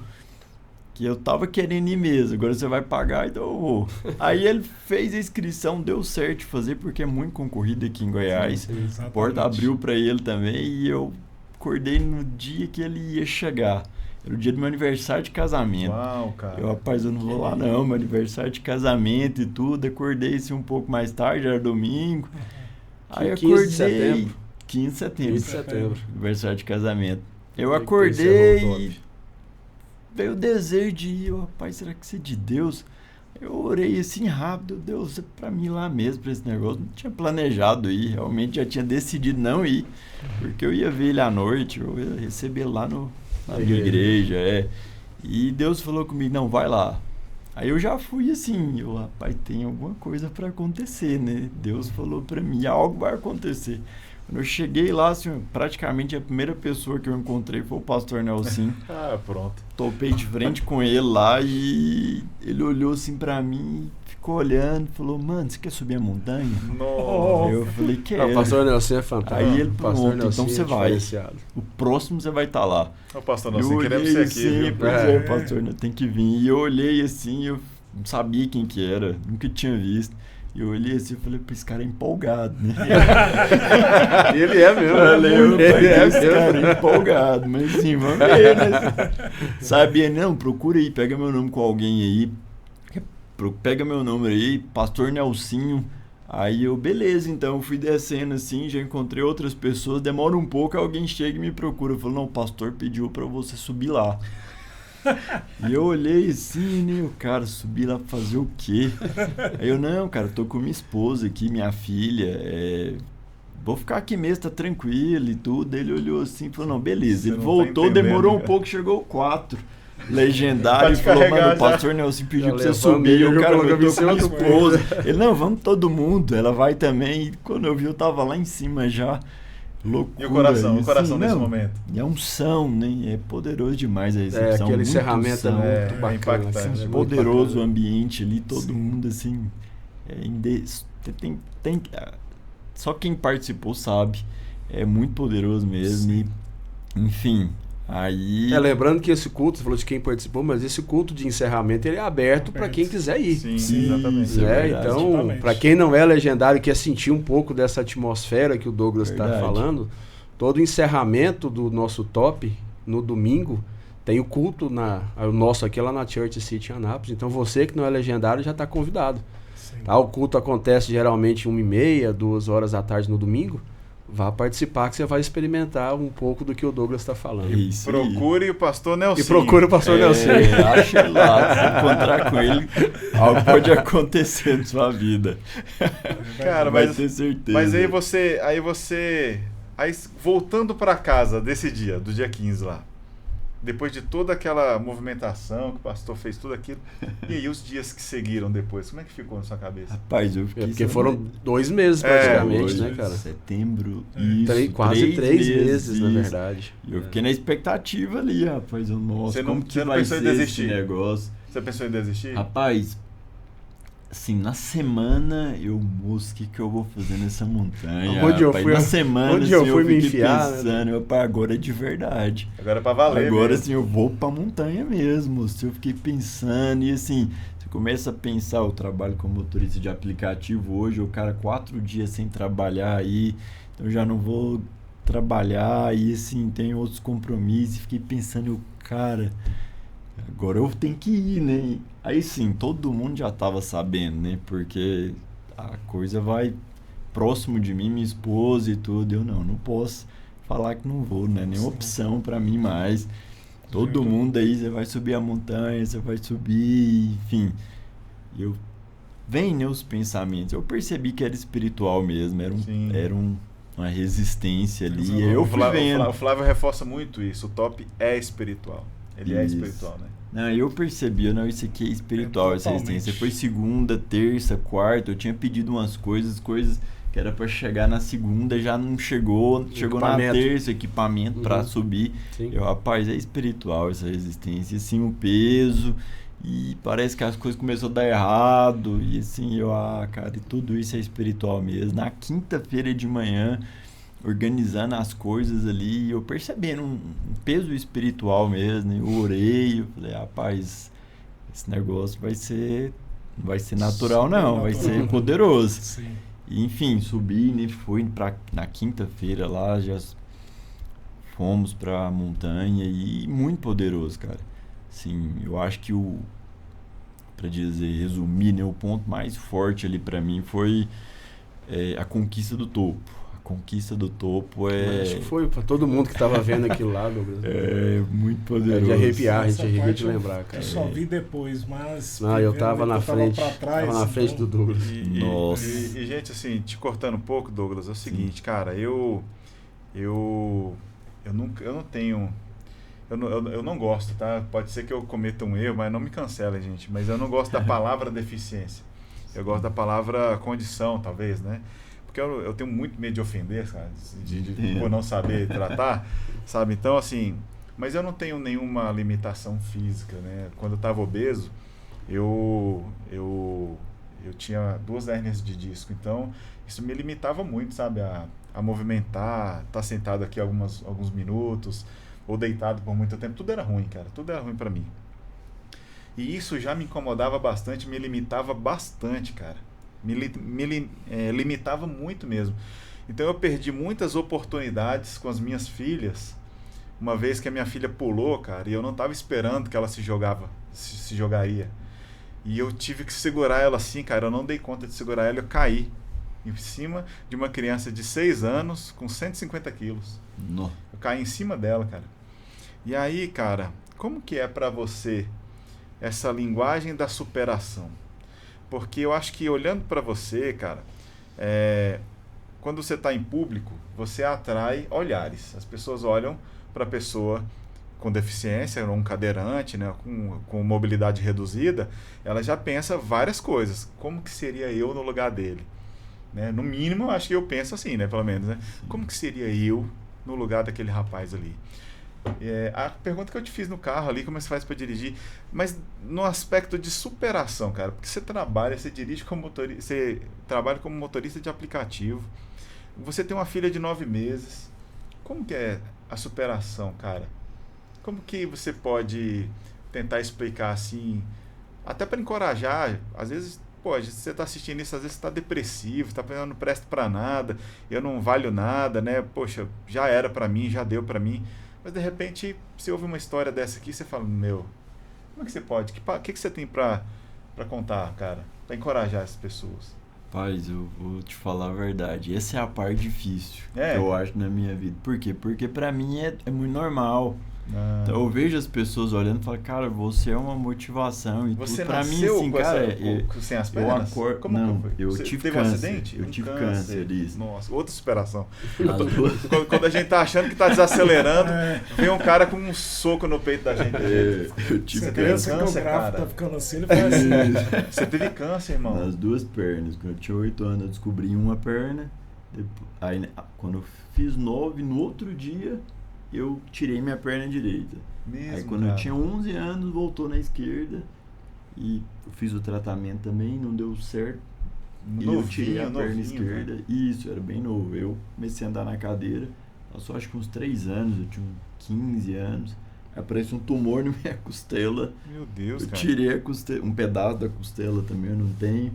S5: Que eu tava querendo ir mesmo, agora você vai pagar, então eu vou. Aí ele fez a inscrição, deu certo de fazer, porque é muito concorrido aqui em Goiás.
S4: Sim,
S5: a porta abriu para ele também e eu acordei no dia que ele ia chegar. Era o dia do meu aniversário de casamento.
S1: Uau, cara.
S5: Eu, rapaz, eu não vou lá não, meu aniversário de casamento e tudo. Acordei assim um pouco mais tarde, era domingo. Aí acordei. 15 de setembro. Aniversário de casamento. Eu acordei e veio o desejo de ir. Rapaz, será que isso é de Deus? Eu orei assim rápido, Deus, pra mim lá mesmo, pra esse negócio. Não tinha planejado ir, realmente já tinha decidido não ir. Porque eu ia ver ele à noite, eu ia receber lá na minha igreja, E Deus falou comigo, não, vai lá. Aí eu já fui assim, rapaz, tem alguma coisa pra acontecer, né? Deus falou pra mim, algo vai acontecer. Quando eu cheguei lá, assim, praticamente a primeira pessoa que eu encontrei foi o pastor Nelson.
S1: Pronto.
S5: Topei de frente com ele lá e ele olhou assim pra mim, ficou olhando, falou, mano, você quer subir a montanha?
S1: Nossa.
S5: Eu falei, quero.
S2: O pastor Nelson é fantástico.
S5: Aí ele
S2: pastor
S5: falou, então você vai. O próximo você vai estar lá.
S1: O pastor Nelson, queremos ser aqui,
S5: assim,
S1: viu?
S5: Pastor, tem que vir. E eu olhei assim, eu não sabia quem que era, nunca tinha visto. E eu olhei assim e falei, esse cara é empolgado, né?
S2: Ele é mesmo.
S5: Esse cara é empolgado, mas assim, vamos ver, né? Sabia, não, procura aí, pega meu nome com alguém aí. Pega meu número aí, pastor Nelsinho. Aí eu, beleza, então eu fui descendo assim, já encontrei outras pessoas, demora um pouco, alguém chega e me procura. Eu falo, não, o pastor pediu pra você subir lá. E eu olhei assim, né, o cara, subir lá pra fazer o quê? Aí eu, não, cara, tô com minha esposa aqui, minha filha, vou ficar aqui mesmo, tá tranquilo e tudo. Ele olhou assim e falou, não, beleza. Ele voltou, demorou um pouco, chegou 4. Legendário, e falou, mano, o pastor Nelson pediu pra você subir, eu, cara, eu tô com minha esposa. Ele, não, vamos todo mundo, ela vai também. E quando eu vi, eu tava lá em cima já. Loucura.
S1: E o coração,
S5: assim,
S1: nesse momento?
S5: É unção, né? É poderoso demais a recepção.
S2: Aquele encerramento é muito bacana.
S1: Impactante.
S5: Assim, poderoso o ambiente ali, todo mundo assim. Só quem participou sabe. É muito poderoso mesmo. E, enfim, aí.
S2: Lembrando que esse culto, você falou de quem participou, mas esse culto de encerramento ele é aberto para quem quiser ir.
S1: Sim, exatamente.
S2: Então, para quem não é legendário e quer sentir um pouco dessa atmosfera que o Douglas está falando, todo encerramento do nosso top no domingo tem o culto o nosso aqui lá na Church City em Anápolis. Então você que não é legendário já está convidado. Tá? O culto acontece geralmente 1h30, 2h da tarde no domingo. Vá participar que você vai experimentar um pouco do que o Douglas está falando.
S5: Isso
S1: procure o pastor Nelson.
S2: E procure o pastor Nelson.
S5: Acha lá, se encontrar com ele, algo pode acontecer na sua vida.
S1: Cara,
S5: vai ter certeza.
S1: Mas aí voltando para casa desse dia, do dia 15 lá, depois de toda aquela movimentação, que o pastor fez tudo aquilo, e aí os dias que seguiram depois, como é que ficou na sua cabeça?
S5: Rapaz, eu fiquei...
S2: Porque foram 2 meses praticamente, né, cara?
S5: Setembro,
S2: quase 3 meses, na verdade.
S5: E eu fiquei na expectativa ali, rapaz. Nossa, como que vai ser esse negócio?
S1: Você pensou em desistir?
S5: Rapaz, assim, na semana o que eu vou fazer nessa montanha?
S2: Onde eu fui,
S5: na semana,
S2: onde
S5: assim,
S2: eu fui me
S5: fiquei
S2: enfiar,
S5: pensando, rapaz, agora é de verdade.
S1: Agora é pra valer.
S5: Agora,
S1: mesmo.
S5: assim, eu vou pra montanha mesmo. Eu fiquei pensando, e assim, você começa a pensar, eu trabalho como motorista de aplicativo hoje, o cara 4 dias sem trabalhar aí, então eu já não vou trabalhar, e assim, tem outros compromissos, e fiquei pensando, cara, agora eu tenho que ir, né? Aí sim, todo mundo já tava sabendo, né? Porque a coisa vai próximo de mim, minha esposa e tudo. Eu não posso falar que não vou, né? Nem opção pra mim mais. Todo mundo aí, você vai subir a montanha, você vai subir, enfim. Vem, né, os pensamentos. Eu percebi que era espiritual mesmo, era uma resistência ali. Eu fui vendo.
S1: O Flávio reforça muito isso. O top é espiritual. Ele é espiritual, né?
S5: Não, eu percebi, isso aqui é espiritual, essa resistência. Foi segunda, terça, quarta, eu tinha pedido umas coisas que era pra chegar na segunda, já não chegou na terça, equipamento pra subir. Sim. Rapaz, é espiritual essa resistência, assim, o peso, e parece que as coisas começaram a dar errado, e assim, cara, e tudo isso é espiritual mesmo. Na quinta-feira de manhã, organizando as coisas ali, eu percebendo um peso espiritual mesmo, né? Eu orei, eu falei, rapaz, esse negócio não vai ser natural não, vai ser poderoso. Sim. E, enfim, subi, né? Fui na quinta-feira lá, já fomos pra montanha e muito poderoso, cara. Assim, eu acho que pra resumir, né? O ponto mais forte ali pra mim foi a conquista do topo. conquista do topo
S2: Acho que foi pra todo mundo que tava vendo aquilo lá, Douglas.
S5: É muito
S2: É
S5: poderoso.
S2: de arrepiar, a gente
S4: Essa
S2: arrepia de
S4: parte
S2: lembrar, cara.
S4: Eu só vi depois, mas...
S2: Não, eu tava na frente,
S4: pra trás,
S2: tava na frente do Douglas.
S5: Nossa.
S1: E, gente, assim, te cortando um pouco, Douglas, é o seguinte, cara, eu não tenho... Eu não gosto, tá? Pode ser que eu cometa um erro, mas não me cancela, gente. Mas eu não gosto da palavra deficiência. Eu gosto da palavra condição, talvez, né? Porque eu tenho muito medo de ofender, cara, por não saber tratar, sabe? Então, assim... Mas eu não tenho nenhuma limitação física, né? Quando eu estava obeso, eu tinha 2 hérnias de disco. Então, isso me limitava muito, sabe? A movimentar, estar sentado aqui alguns minutos... ou deitado por muito tempo, tudo era ruim, cara, tudo era ruim pra mim. E isso já me incomodava bastante, me limitava bastante, cara. Me limitava muito mesmo. Então eu perdi muitas oportunidades com as minhas filhas, uma vez que a minha filha pulou, cara, e eu não tava esperando que ela se jogaria. E eu tive que segurar ela assim, cara, eu não dei conta de segurar ela, eu caí em cima de uma criança de 6 anos com 150 quilos.
S5: Não.
S1: Eu caí em cima dela, cara. E aí, cara, como que é pra você essa linguagem da superação? Porque eu acho que olhando pra você, cara, quando você tá em público, você atrai olhares. As pessoas olham pra pessoa com deficiência, um cadeirante, né, com mobilidade reduzida, ela já pensa várias coisas. Como que seria eu no lugar dele? Né? No mínimo, eu acho que eu penso assim, né, pelo menos, né? Como que seria eu no lugar daquele rapaz ali? A pergunta que eu te fiz no carro ali, como você faz para dirigir, mas no aspecto de superação, cara, porque você dirige como motorista, você trabalha como motorista de aplicativo, você tem uma filha de 9 meses, como que é a superação, cara? Como que você pode tentar explicar assim, até para encorajar, às vezes, você está assistindo isso, às vezes você está depressivo, está pensando, não presto para nada, eu não valho nada, né? Poxa, já era para mim, já deu para mim. Mas de repente, você ouve uma história dessa aqui, você fala, como é que você pode? O que você tem para contar, cara? Para encorajar essas pessoas?
S5: Paz, eu vou te falar a verdade. Essa é a parte difícil que eu acho na minha vida. Por quê? Porque pra mim é muito normal. Então eu vejo as pessoas olhando e falo, cara, você é uma motivação. E
S1: você
S5: tudo. Pra mim, assim,
S1: com
S5: cara,
S1: sem as pernas?
S5: Eu tive
S1: teve um
S5: câncer.
S1: acidente?
S5: Eu tive câncer, isso.
S1: Nossa, outra superação. Quando a gente tá achando que tá desacelerando, vem um cara com um soco no peito da gente.
S5: Eu tive
S1: câncer,
S4: que o gráfico
S1: cara.
S4: tá ficando assim, ele faz assim.
S1: Você teve câncer, irmão?
S5: Nas 2 pernas. Quando eu tinha 8 anos, eu descobri uma perna. Aí, quando eu fiz 9, no outro dia, eu tirei minha perna direita. Aí quando eu tinha 11 anos, voltou na esquerda. E eu fiz o tratamento também, não deu certo. E eu tirei a perna esquerda. Né? Isso, era bem novo. Eu comecei a andar na cadeira. Passou acho que uns 3 anos, eu tinha uns 15 anos. Aí apareceu um tumor na minha costela.
S1: Meu Deus,
S5: eu
S1: cara.
S5: Tirei a costela, um pedaço da costela também, eu não tenho.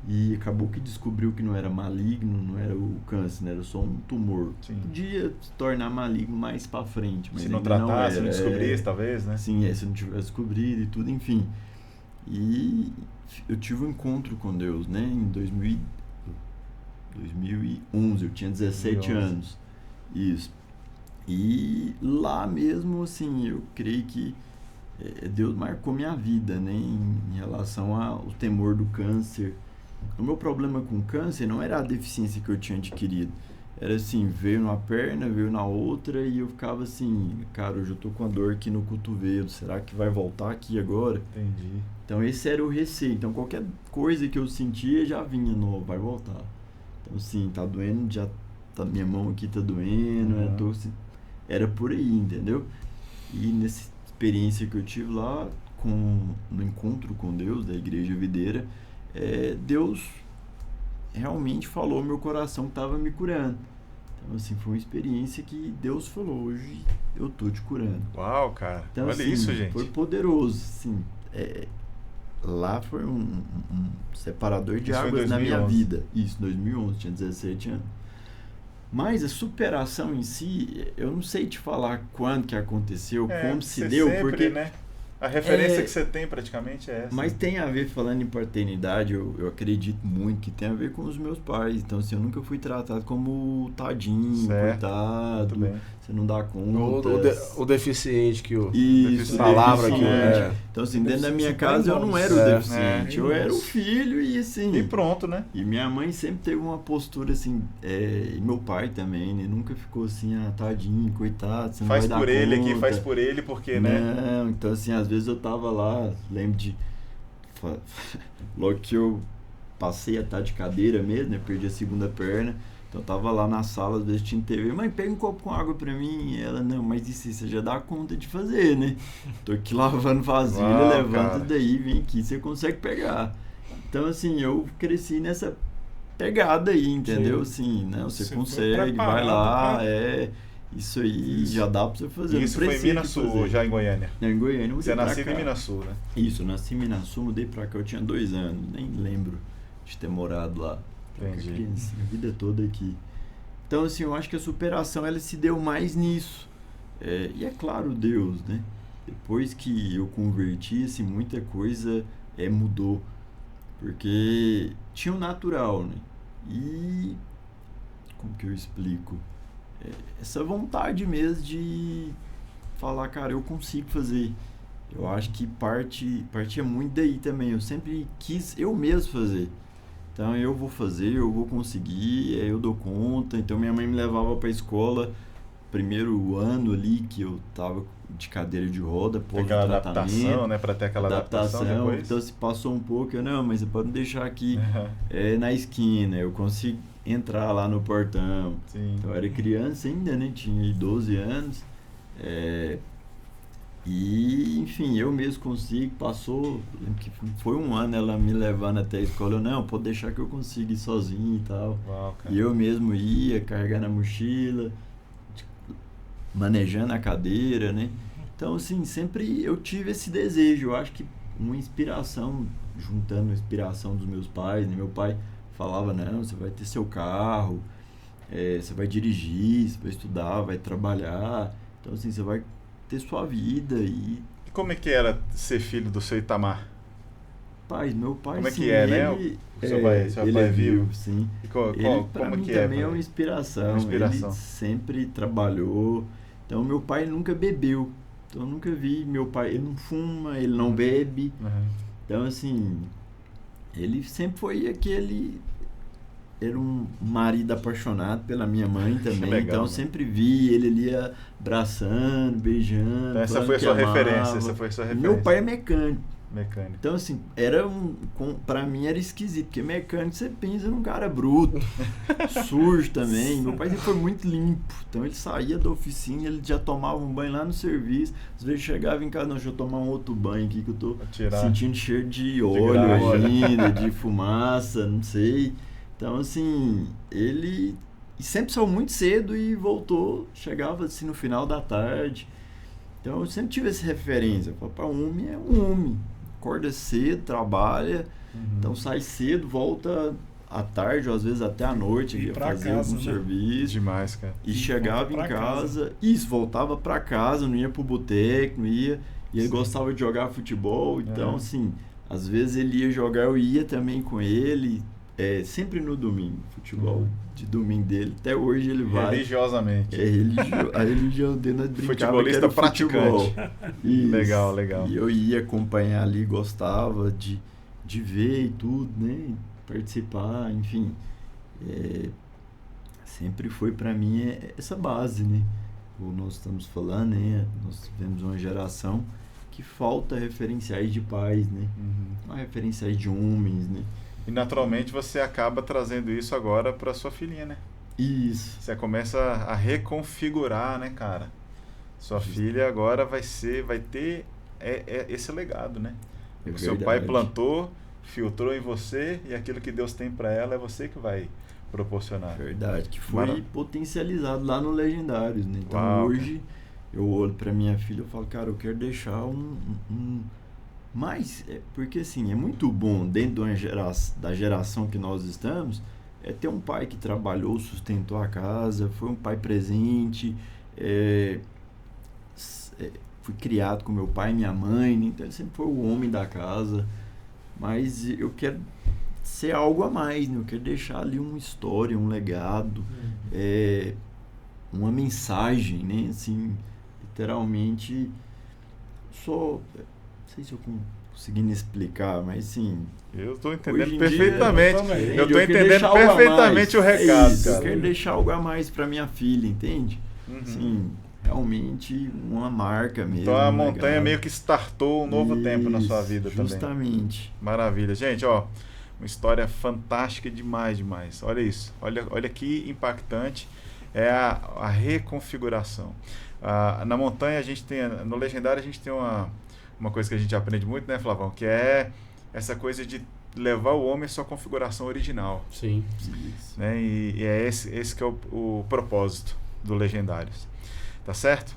S5: E acabou que descobriu que não era maligno, não era o câncer, né? Era só um tumor.
S1: Sim.
S5: Podia se tornar maligno mais pra frente. Mas
S1: se não tratasse, se não descobrisse, talvez, né?
S5: Sim, se não tivesse descobrido e tudo, enfim. E eu tive um encontro com Deus, né? Em 2011, eu tinha 17 anos. Isso. E lá mesmo, assim, eu creio que Deus marcou minha vida, né? Em relação ao temor do câncer. O meu problema com o câncer não era a deficiência que eu tinha adquirido. Era assim, veio numa perna, veio na outra e eu ficava assim, cara, hoje eu tô com a dor aqui no cotovelo, será que vai voltar aqui agora?
S1: Entendi.
S5: Então esse era o receio. Então qualquer coisa que eu sentia já vinha, não, vai voltar. Então assim, tá doendo, já tá, minha mão aqui tá doendo, era por aí, entendeu? E nessa experiência que eu tive lá, no encontro com Deus, da Igreja Videira, Deus realmente falou no meu coração que estava me curando. Então, assim, foi uma experiência que Deus falou, hoje eu tô te curando.
S1: Uau, cara.
S5: Então,
S1: olha
S5: assim,
S1: isso, gente.
S5: Foi poderoso, assim. Lá foi um separador de águas na minha vida. Isso, 2011, tinha 17 anos. Mas a superação em si, eu não sei te falar quando que aconteceu, como se deu,
S1: sempre,
S5: porque...
S1: né? A referência que você tem praticamente é essa.
S5: Mas tem a ver, falando em paternidade, eu acredito muito que tem a ver com os meus pais. Então, assim, eu nunca fui tratado como tadinho, coitado, você não dá conta.
S2: O deficiente que o...
S5: Isso,
S2: palavra que
S5: Então, assim, dentro da minha casa eu não era o deficiente, eu era o filho e assim...
S1: E pronto, né?
S5: E minha mãe sempre teve uma postura assim, e meu pai também, né? Nunca ficou assim, tadinho, coitado, você não vai dar conta. Faz por ele aqui,
S1: faz por ele, porque, né?
S5: Não, então assim, às vezes eu tava lá, lembro de... Logo que eu passei a estar de cadeira mesmo, né? Perdi a segunda perna. Então eu tava lá na sala, às vezes tinha TV. Mãe, pega um copo com água pra mim. E ela, não, mas isso você já dá conta de fazer, né? Tô aqui lavando vasilha, levanta daí, vem aqui, você consegue pegar. Então assim, eu cresci nessa pegada aí, entendeu? Assim, não, você consegue, vai lá, isso aí já dá pra você fazer.
S1: E isso foi em Minas Sul, já em Goiânia?
S5: Não, em Goiânia.
S1: Você nasceu em Minas Sul, né?
S5: Isso, nasci em Minas Sul, mudei pra cá, eu tinha 2 anos, nem lembro de ter morado lá.
S1: Entendi.
S5: A vida toda aqui. Então, assim, eu acho que a superação, ela se deu mais nisso. E é claro, Deus, né? Depois que eu converti, assim, muita coisa mudou. Porque tinha o natural, né? E... como que eu explico? Essa vontade mesmo de falar, cara, eu consigo fazer. Eu acho que partia muito daí também. Eu sempre quis eu mesmo fazer. Então eu vou fazer, eu vou conseguir, eu dou conta. Então minha mãe me levava para a escola, primeiro ano ali que eu tava de cadeira de roda, pós
S1: aquela adaptação, né, para ter aquela adaptação depois.
S5: Então se passou um pouco, eu não, mas você pode me deixar aqui na esquina, eu consigo entrar lá no portão.
S1: Sim.
S5: Então eu era criança ainda, né, tinha 12 anos. E, enfim, eu mesmo consigo, passou, que foi 1 ano ela me levando até a escola, eu não, pode deixar que eu consigo ir sozinho e tal.
S1: Uau,
S5: e eu mesmo ia, carregando a mochila, manejando a cadeira, né? Então, assim, sempre eu tive esse desejo, eu acho que uma inspiração, juntando a inspiração dos meus pais, né? Meu pai falava, não, você vai ter seu carro, você vai dirigir, você vai estudar, vai trabalhar, então, assim, você vai ter sua vida e
S1: como é que era ser filho do seu Itamar?
S5: Meu pai,
S1: como é
S5: sim,
S1: que é, né?
S5: O
S1: seu pai é vivo,
S5: sim.
S1: E
S5: ele para mim
S1: que
S5: também é uma inspiração. Ele sempre trabalhou. Então meu pai nunca bebeu. Então eu nunca vi meu pai, ele não fuma, ele não bebe. Então assim, ele sempre foi aquele... Era um marido apaixonado pela minha mãe também,
S1: legal,
S5: então eu sempre vi ele ali abraçando, beijando.
S1: Então, essa foi a sua referência,
S5: Meu pai é mecânico.
S1: Então,
S5: assim, pra mim era esquisito, porque mecânico você pensa num cara bruto, sujo também. Meu pai sempre foi muito limpo, então ele saía da oficina, ele já tomava um banho lá no serviço, às vezes chegava em casa, não, deixa eu tomar um outro banho aqui que eu tô sentindo cheiro de óleo ainda, de fumaça, não sei. Então, assim, ele sempre saiu muito cedo e voltou, chegava assim no final da tarde. Então, eu sempre tive essa referência. Eu falei, um homem é um homem. Acorda cedo, trabalha, então sai cedo, volta à tarde, ou às vezes até à noite, ia fazer algum serviço.
S1: Demais, cara.
S5: E chegava em casa, voltava pra casa, não ia pro boteco, não ia. E ele gostava de jogar futebol, então, assim, às vezes ele ia jogar, eu ia também com ele. Sempre no domingo, futebol de domingo dele, até hoje ele vai.
S1: Religiosamente.
S5: A religião dele, nós brincava
S1: futebolista
S5: que era
S1: praticante.
S5: Futebol. Isso.
S1: Legal.
S5: E eu ia acompanhar ali, gostava de ver e tudo, né? Participar, enfim. Sempre foi para mim essa base, né? Como nós estamos falando, né? Nós tivemos uma geração que falta referenciais de pais, né? Não referenciais de homens, né?
S1: E naturalmente você acaba trazendo isso agora para sua filhinha, né?
S5: Isso.
S1: Você começa a reconfigurar, né, cara? Sua filha agora vai ter esse legado, né? O seu pai plantou, filtrou em você e aquilo que Deus tem para ela é você que vai proporcionar.
S5: Verdade, que foi potencializado lá no Legendários, né? Então hoje eu olho para minha filha e falo, cara, eu quero deixar mas, porque assim, é muito bom dentro da geração que nós estamos, ter um pai que trabalhou, sustentou a casa, foi um pai presente, fui criado com meu pai e minha mãe, né? Então ele sempre foi o homem da casa. Mas eu quero ser algo a mais, né? Eu quero deixar ali uma história, um legado, uma mensagem, né? Assim, literalmente, não sei se eu conseguindo explicar, mas sim.
S1: Eu estou entendendo perfeitamente. Eu estou
S5: quero
S1: entendendo perfeitamente o recado, cara.
S5: Eu quero deixar algo a mais para minha filha, entende? Sim, realmente uma marca mesmo.
S1: Então a montanha meio que startou um novo tempo na sua vida também.
S5: Justamente.
S1: Maravilha. Gente, ó, uma história fantástica demais. Olha isso. Olha que impactante é a reconfiguração. Na montanha a gente tem, no Legendário a gente tem uma coisa que a gente aprende muito, né, Flavão? Que é essa coisa de levar o homem à sua configuração original.
S2: Sim.
S1: Né? E é esse que é o propósito do Legendários. Tá certo?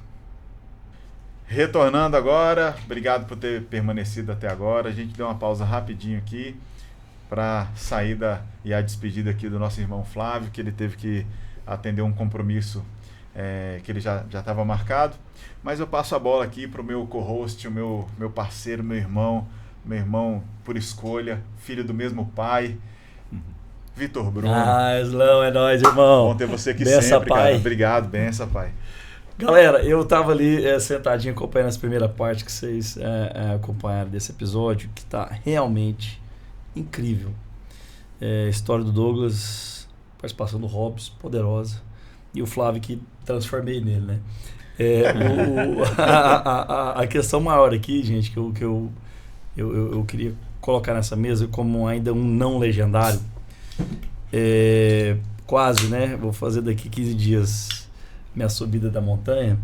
S1: Retornando agora, obrigado por ter permanecido até agora. A gente deu uma pausa rapidinho aqui para saída e a despedida aqui do nosso irmão Flávio, que ele teve que atender um compromisso que ele já estava marcado. Mas eu passo a bola aqui para o meu co-host, o meu parceiro, meu irmão por escolha, filho do mesmo pai, Vitor Bruno.
S3: Islão, é nóis, irmão.
S1: Bom ter você aqui
S3: benção,
S1: sempre,
S3: pai.
S1: cara. Obrigado, benção, pai.
S3: Galera, eu tava ali sentadinho acompanhando essa primeira parte que vocês acompanharam desse episódio, que tá realmente incrível. História do Douglas, participação do Hobbs, poderosa, e o Flávio que transformei nele, né? A questão maior aqui, gente, que eu queria colocar nessa mesa como ainda um não legendário, quase, né? Vou fazer daqui 15 dias minha subida da montanha.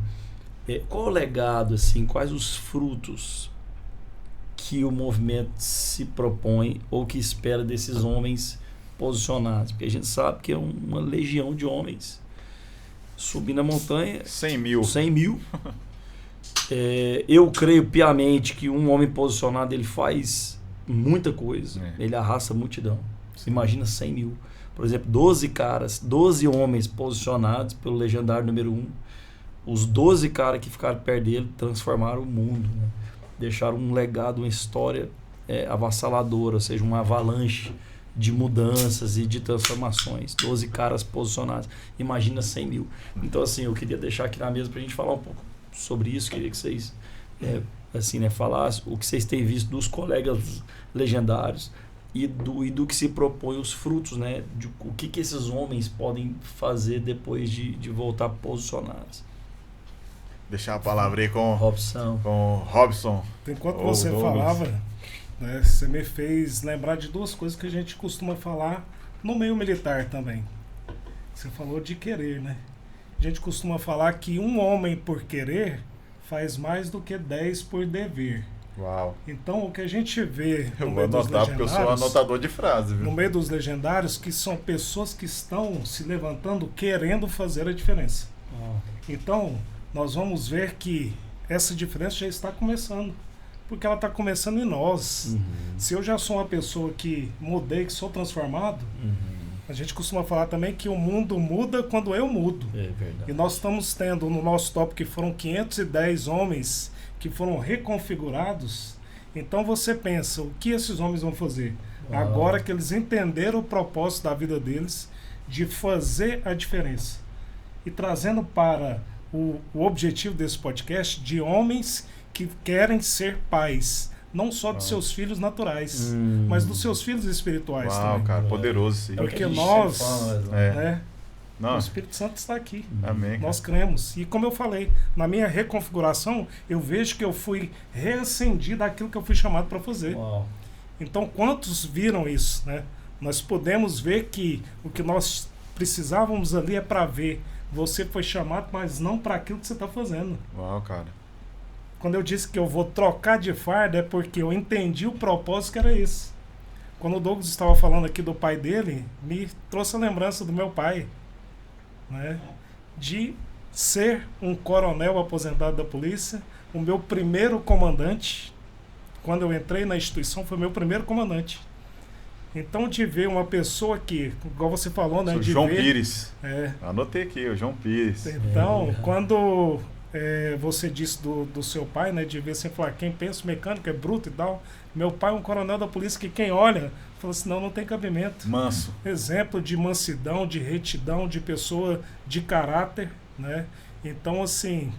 S3: Qual o legado, assim, quais os frutos que o movimento se propõe ou que espera desses homens posicionados? Porque a gente sabe que é uma legião de homens subir na montanha.
S1: 100 mil.
S3: Eu creio piamente que um homem posicionado, ele faz muita coisa. Ele arrasta a multidão. Você imagina 100 mil. Por exemplo, 12 homens posicionados pelo Legendário número 1. Os 12 caras que ficaram perto dele transformaram o mundo, né? Deixaram um legado, uma história avassaladora, ou seja, uma avalanche de mudanças e de transformações. 12 caras posicionados. Imagina 100 mil. Então, assim, eu queria deixar aqui na mesa para a gente falar um pouco sobre isso. Queria que vocês falassem o que vocês têm visto dos colegas legendários e do que se propõe os frutos, né? De o que esses homens podem fazer depois de voltar posicionados.
S1: Deixar a palavra aí com
S4: Robson. Enquanto você falava, né, você me fez lembrar de duas coisas que a gente costuma falar no meio militar também. Você falou de querer, né? A gente costuma falar que um homem por querer faz mais do que 10 por dever.
S1: Uau.
S4: Então, o que a gente vê
S1: no meio dos legendários, porque eu sou anotador de frases, viu?
S4: No meio dos legendários, que são pessoas que estão se levantando querendo fazer a diferença. Então, nós vamos ver que essa diferença já está começando. Porque ela está começando em nós. Se eu já sou uma pessoa que mudei, que sou transformado, a gente costuma falar também que o mundo muda quando eu mudo.
S3: É verdade.
S4: E nós estamos tendo no nosso tópico que foram 510 homens que foram reconfigurados. Então você pensa, o que esses homens vão fazer? Agora que eles entenderam o propósito da vida deles, de fazer a diferença. E trazendo para o objetivo desse podcast, de homens que querem ser pais. Não só dos seus filhos naturais, mas dos seus filhos espirituais também.
S1: Uau, cara, poderoso sim.
S4: Porque nós, o Espírito Santo está aqui.
S1: Amém.
S4: Nós cremos. E como eu falei, na minha reconfiguração, eu vejo que eu fui reacendido daquilo que eu fui chamado para fazer.
S3: Uau.
S4: Então, quantos viram isso, né? Nós podemos ver que o que nós precisávamos ali é para ver. Você foi chamado, mas não para aquilo que você está fazendo.
S1: Uau, cara.
S4: Quando eu disse que eu vou trocar de farda, é porque eu entendi o propósito que era esse. Quando o Douglas estava falando aqui do pai dele, me trouxe a lembrança do meu pai, né? De ser um coronel aposentado da polícia, o meu primeiro comandante. Quando eu entrei na instituição, foi meu primeiro comandante. Então, de ver uma pessoa que, igual você falou, né?
S1: Sou
S4: de
S1: João
S4: ver,
S1: Pires. Anotei aqui, o João Pires.
S4: Então, quando você disse do seu pai, né? De ver assim, falar, quem pensa mecânico é bruto e tal. Meu pai é um coronel da polícia que quem olha, fala assim, não tem cabimento.
S1: Manso.
S4: Exemplo de mansidão, de retidão, de pessoa de caráter, né? Então, assim,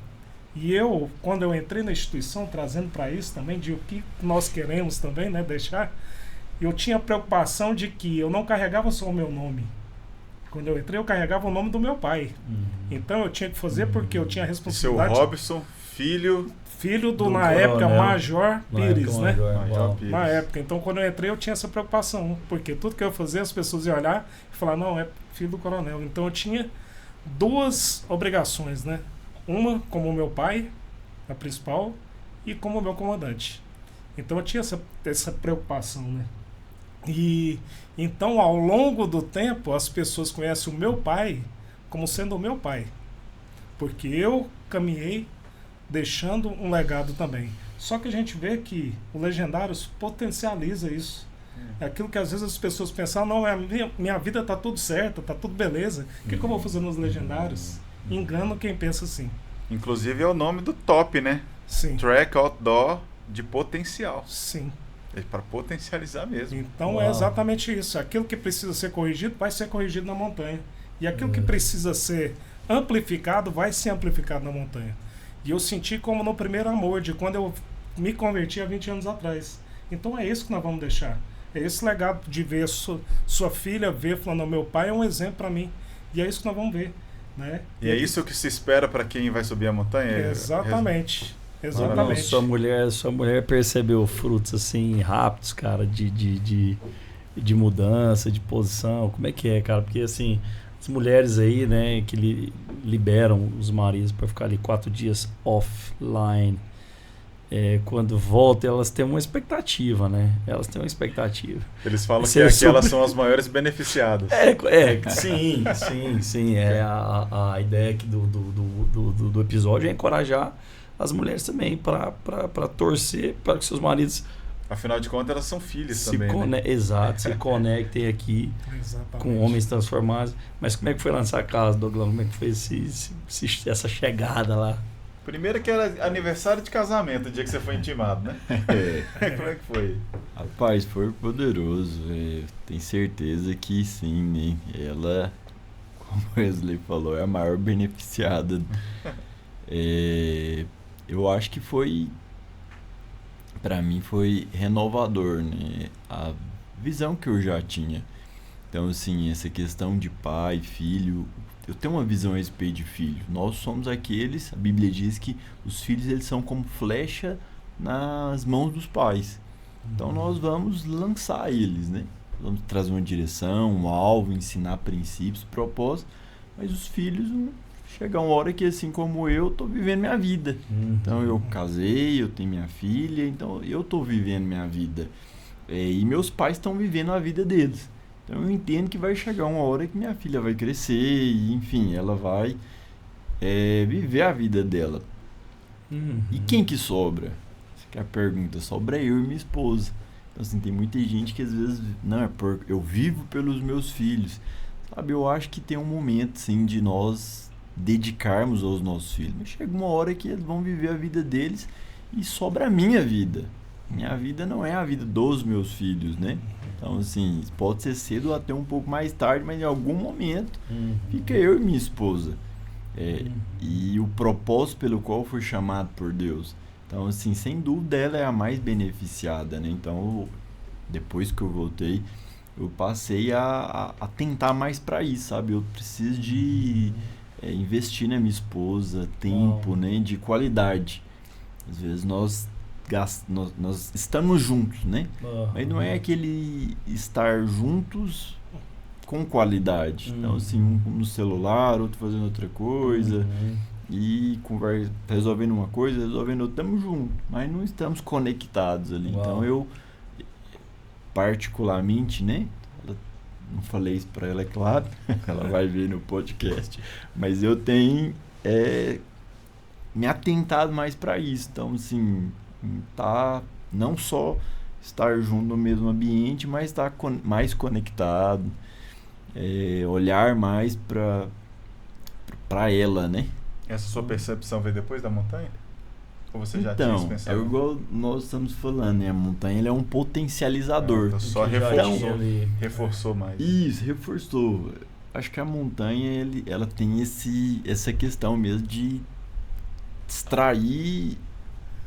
S4: e eu, quando eu entrei na instituição, trazendo para isso também, de o que nós queremos também, né? Deixar, eu tinha preocupação de que eu não carregava só o meu nome. Quando eu entrei, eu carregava o nome do meu pai. Então eu tinha que fazer porque eu tinha a responsabilidade.
S1: Seu Robson, filho
S4: do na
S3: coronel.
S4: época, Major Pires, né?
S1: Major Pires.
S4: Na época. Então quando eu entrei, eu tinha essa preocupação. Porque tudo que eu fazia, as pessoas iam olhar e falar, não, é filho do coronel. Então eu tinha 2 obrigações, né? Uma como meu pai, a principal, e como meu comandante. Então eu tinha essa preocupação, né? E então, ao longo do tempo, as pessoas conhecem o meu pai como sendo o meu pai. Porque eu caminhei deixando um legado também. Só que a gente vê que o Legendários potencializa isso. É aquilo que às vezes as pessoas pensam, não, minha vida tá tudo certo, tá tudo beleza. O que eu vou fazer nos Legendários? Engano quem pensa assim.
S1: Inclusive é o nome do top, né?
S4: Sim.
S1: Track Outdoor de potencial.
S4: Sim.
S1: É para potencializar mesmo.
S4: Então é exatamente isso. Aquilo que precisa ser corrigido vai ser corrigido na montanha. E aquilo que precisa ser amplificado vai ser amplificado na montanha. E eu senti como no primeiro amor, de quando eu me converti há 20 anos atrás. Então é isso que nós vamos deixar. É esse legado de ver sua filha ver, falando, meu pai é um exemplo para mim. E é isso que nós vamos ver. Né?
S1: E é isso que se espera para quem vai subir a montanha?
S4: Exatamente.
S3: Exatamente. Sua mulher percebeu frutos assim rápidos, cara, de mudança, de posição. Como é que é, cara? Porque assim, as mulheres aí, né, que liberam os maridos para ficar ali 4 dias offline, quando voltam, elas têm uma expectativa, né? Elas têm uma expectativa.
S1: Eles falam que aquelas são as maiores beneficiadas.
S3: Sim. A ideia aqui do episódio é encorajar as mulheres também para torcer para que seus maridos,
S1: afinal de contas, elas são filhas também, né?
S3: Exato, se conectem aqui com homens transformados. Mas como é que foi lá nessa casa, Douglas? Como é que foi essa chegada lá?
S1: Primeiro que era aniversário de casamento, o dia que você foi intimado, né? Como é que foi?
S5: Rapaz, foi poderoso. Tenho certeza que sim, né? Ela, como o Wesley falou, é a maior beneficiada. Eu acho que pra mim foi renovador, né? A visão que eu já tinha. Então, assim, essa questão de pai, filho, eu tenho uma visão a respeito de filho. Nós somos aqueles, a Bíblia diz que os filhos, eles são como flecha nas mãos dos pais. Então nós vamos lançar eles, né? Vamos trazer uma direção, um alvo, ensinar princípios, propósitos, mas os filhos, chega uma hora que, assim como eu, tô vivendo minha vida. Então eu casei, eu tenho minha filha, então eu tô vivendo minha vida. E meus pais estão vivendo a vida deles. Então eu entendo que vai chegar uma hora que minha filha vai crescer e, enfim, ela vai viver a vida dela. E quem que sobra? Essa que é a pergunta. Sobra eu e minha esposa. Então, assim, tem muita gente que às vezes, não, eu vivo pelos meus filhos. Sabe, eu acho que tem um momento, sim, de nós dedicarmos aos nossos filhos. Mas chega uma hora que eles vão viver a vida deles e sobra a minha vida. Minha vida não é a vida dos meus filhos, né? Então, assim, pode ser cedo ou até um pouco mais tarde, mas em algum momento fica eu e minha esposa. E o propósito pelo qual fui chamado por Deus. Então, assim, sem dúvida ela é a mais beneficiada, né? Então, depois que eu voltei, eu passei a tentar mais para isso, sabe? Eu preciso de investir na minha esposa, tempo, né? De qualidade. Às vezes nós estamos juntos, né? Mas não é aquele estar juntos com qualidade. Então, assim, um no celular, outro fazendo outra coisa, e resolvendo uma coisa, resolvendo outra. Estamos juntos, mas não estamos conectados ali. Então, eu, particularmente, né? Não falei isso para ela, é claro, ela vai ver no podcast, mas eu tenho me atentado mais para isso. Então, assim, não só estar junto no mesmo ambiente, mas estar mais conectado, olhar mais para ela, né?
S1: Essa sua percepção veio depois da montanha? Ou você já tinha isso pensado?
S5: É igual nós estamos falando, né? A montanha ele é um potencializador.
S1: Só reforçou mais.
S5: Isso, reforçou. Acho que a montanha ela tem essa questão mesmo de extrair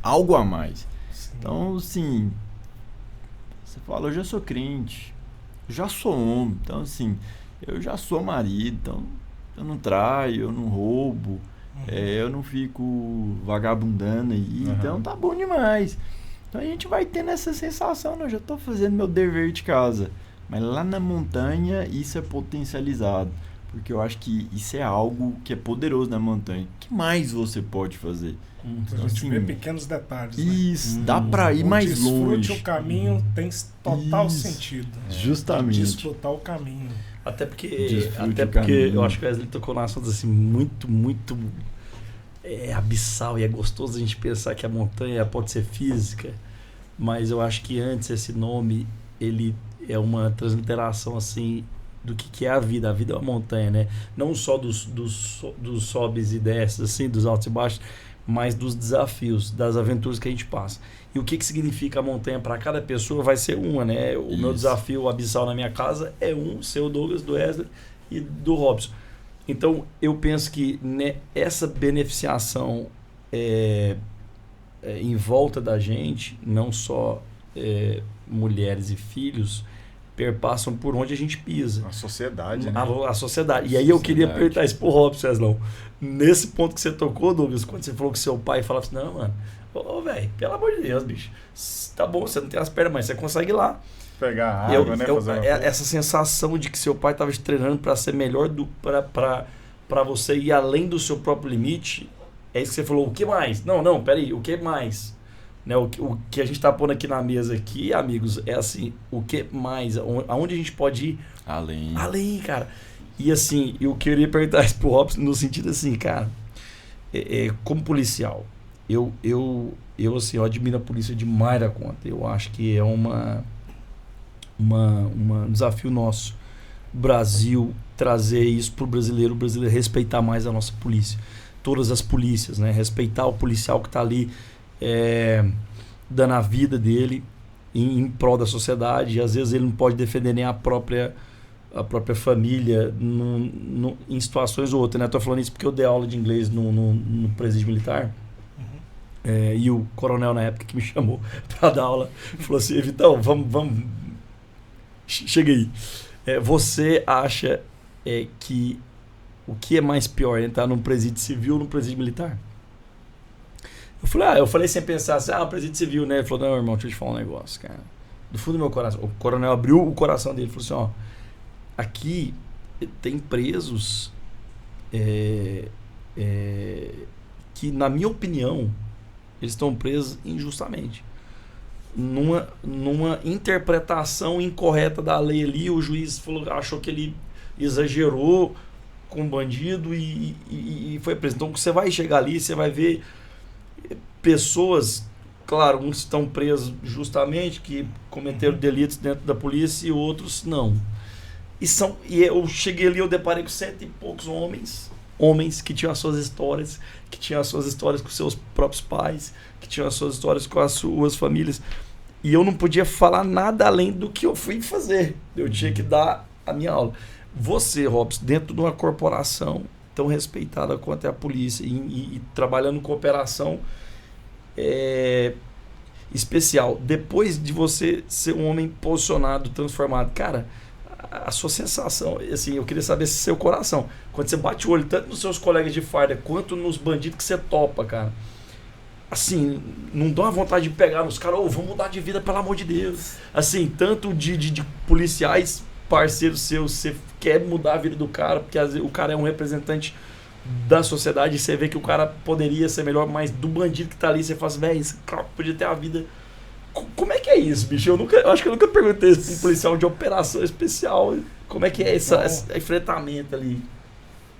S5: algo a mais. Sim. Então, assim, você fala, eu já sou crente, eu já sou homem, então, assim, eu já sou marido, então eu não traio, eu não roubo, eu não fico vagabundando aí, então tá bom demais. Então a gente vai tendo essa sensação, eu já tô fazendo meu dever de casa. Mas lá na montanha isso é potencializado, porque eu acho que isso é algo que é poderoso na montanha. O que mais você pode fazer?
S4: Então, a gente vê pequenos detalhes.
S5: Isso, dá pra ir mais longe.
S4: Desfrute o caminho tem total sentido.
S5: Justamente.
S4: Desfrutar o caminho.
S3: Até porque eu acho que o Wesley tocou num assunto assim, muito, muito abissal, e é gostoso a gente pensar que a montanha pode ser física, mas eu acho que antes esse nome, ele é uma transliteração assim do que é a vida. A vida é uma montanha, né? Não só dos sobes e desces, assim, dos altos e baixos, mas dos desafios, das aventuras que a gente passa. E o que significa a montanha para cada pessoa vai ser uma, né? O meu desafio abissal na minha casa é seu Douglas, do Wesley e do Robson. Então, eu penso que essa beneficiação em volta da gente, não só mulheres e filhos, perpassam por onde a gente pisa.
S1: A sociedade, né?
S3: A sociedade. E aí eu queria perguntar isso pro Robson, Wesley. Nesse ponto que você tocou, Douglas, quando você falou que seu pai falava assim, não, mano, velho, pelo amor de Deus, bicho, tá bom, você não tem as pernas, mas você consegue ir lá.
S1: Pegar água, né?
S3: Essa sensação de que seu pai estava te treinando para ser melhor para você ir além do seu próprio limite, é isso que você falou. O que mais? Não, peraí, o que mais? Né, o que a gente está pondo aqui na mesa aqui, amigos, é assim, o que mais? Aonde a gente pode ir? Além, cara. E assim, eu queria perguntar isso pro Robson no sentido assim, cara, como policial, eu admiro a polícia demais da conta. Eu acho que é um desafio nosso, Brasil, trazer isso pro brasileiro, o brasileiro respeitar mais a nossa polícia, todas as polícias, né? Respeitar o policial que está ali dando a vida dele em prol da sociedade, e às vezes ele não pode defender nem a própria família em situações ou outras, né? Estou falando isso porque eu dei aula de inglês no presídio militar. E o coronel na época que me chamou para dar aula falou assim, Vitão, vamos chega aí. Você acha que o que é mais pior, entrar num presídio civil ou num presídio militar? Eu falei sem pensar assim, presídio civil, né? Ele falou, não, irmão, deixa eu te falar um negócio, cara. Do fundo do meu coração. O coronel abriu o coração dele e falou assim, aqui tem presos que, na minha opinião, eles estão presos injustamente. Numa interpretação incorreta da lei ali, o juiz achou que ele exagerou com o bandido e foi preso. Então, você vai chegar ali, você vai ver pessoas, claro, uns estão presos justamente, que cometeram delitos dentro da polícia, e outros não. E eu cheguei ali, eu deparei com 100 e poucos homens que tinham as suas histórias, com seus próprios pais, que tinham as suas histórias com as suas famílias. E eu não podia falar nada além do que eu fui fazer. Eu tinha que dar a minha aula. Você, Robson, dentro de uma corporação tão respeitada quanto é a polícia e trabalhando em cooperação especial, depois de você ser um homem posicionado, transformado, cara, a sua sensação, assim, eu queria saber se seu coração, quando você bate o olho tanto nos seus colegas de farda quanto nos bandidos que você topa, cara, assim, não dá uma vontade de pegar nos caras, vamos mudar de vida, pelo amor de Deus, assim, tanto de policiais parceiros seus, você quer mudar a vida do cara, porque às vezes o cara é um representante da sociedade, e você vê que o cara poderia ser melhor, mas do bandido que tá ali, você fala assim, velho, esse cara podia ter a vida. Como é que é isso, bicho? Eu acho que eu nunca perguntei isso pra um policial de operação especial. Como é que é esse enfrentamento ali?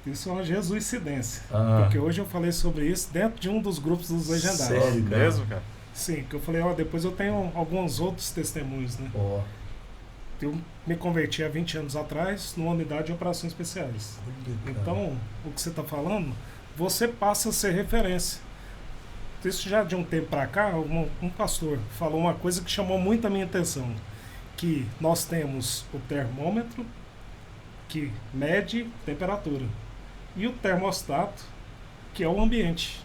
S4: Isso é uma jesuicidência. Porque hoje eu falei sobre isso dentro de um dos grupos dos legendários.
S1: Sério mesmo, cara?
S4: Sim, que eu falei, depois eu tenho alguns outros testemunhos, né? Eu me converti há 20 anos atrás numa unidade de operações especiais. Então, o que você está falando, você passa a ser referência. Isso já de um tempo para cá, um pastor falou uma coisa que chamou muito a minha atenção, que nós temos o termômetro, que mede temperatura, e o termostato, que é o ambiente.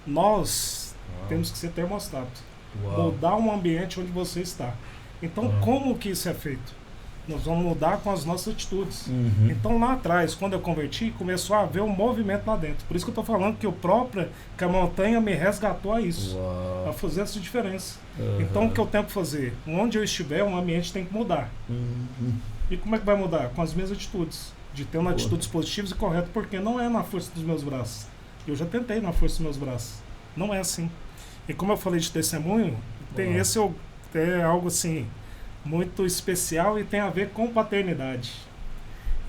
S4: Nós temos que ser termostato. Mudar um ambiente onde você está. Então, como que isso é feito? Nós vamos mudar com as nossas atitudes. Então, lá atrás, quando eu converti, começou a haver um movimento lá dentro. Por isso que eu estou falando que a montanha me resgatou a isso, a fazer essa diferença. Então, o que eu tenho que fazer? Onde eu estiver, um ambiente tem que mudar. E como é que vai mudar? Com as minhas atitudes. De ter atitudes positivas e corretas, porque não é na força dos meus braços. Eu já tentei na força dos meus braços. Não é assim. E como eu falei de testemunho, é algo assim muito especial e tem a ver com paternidade.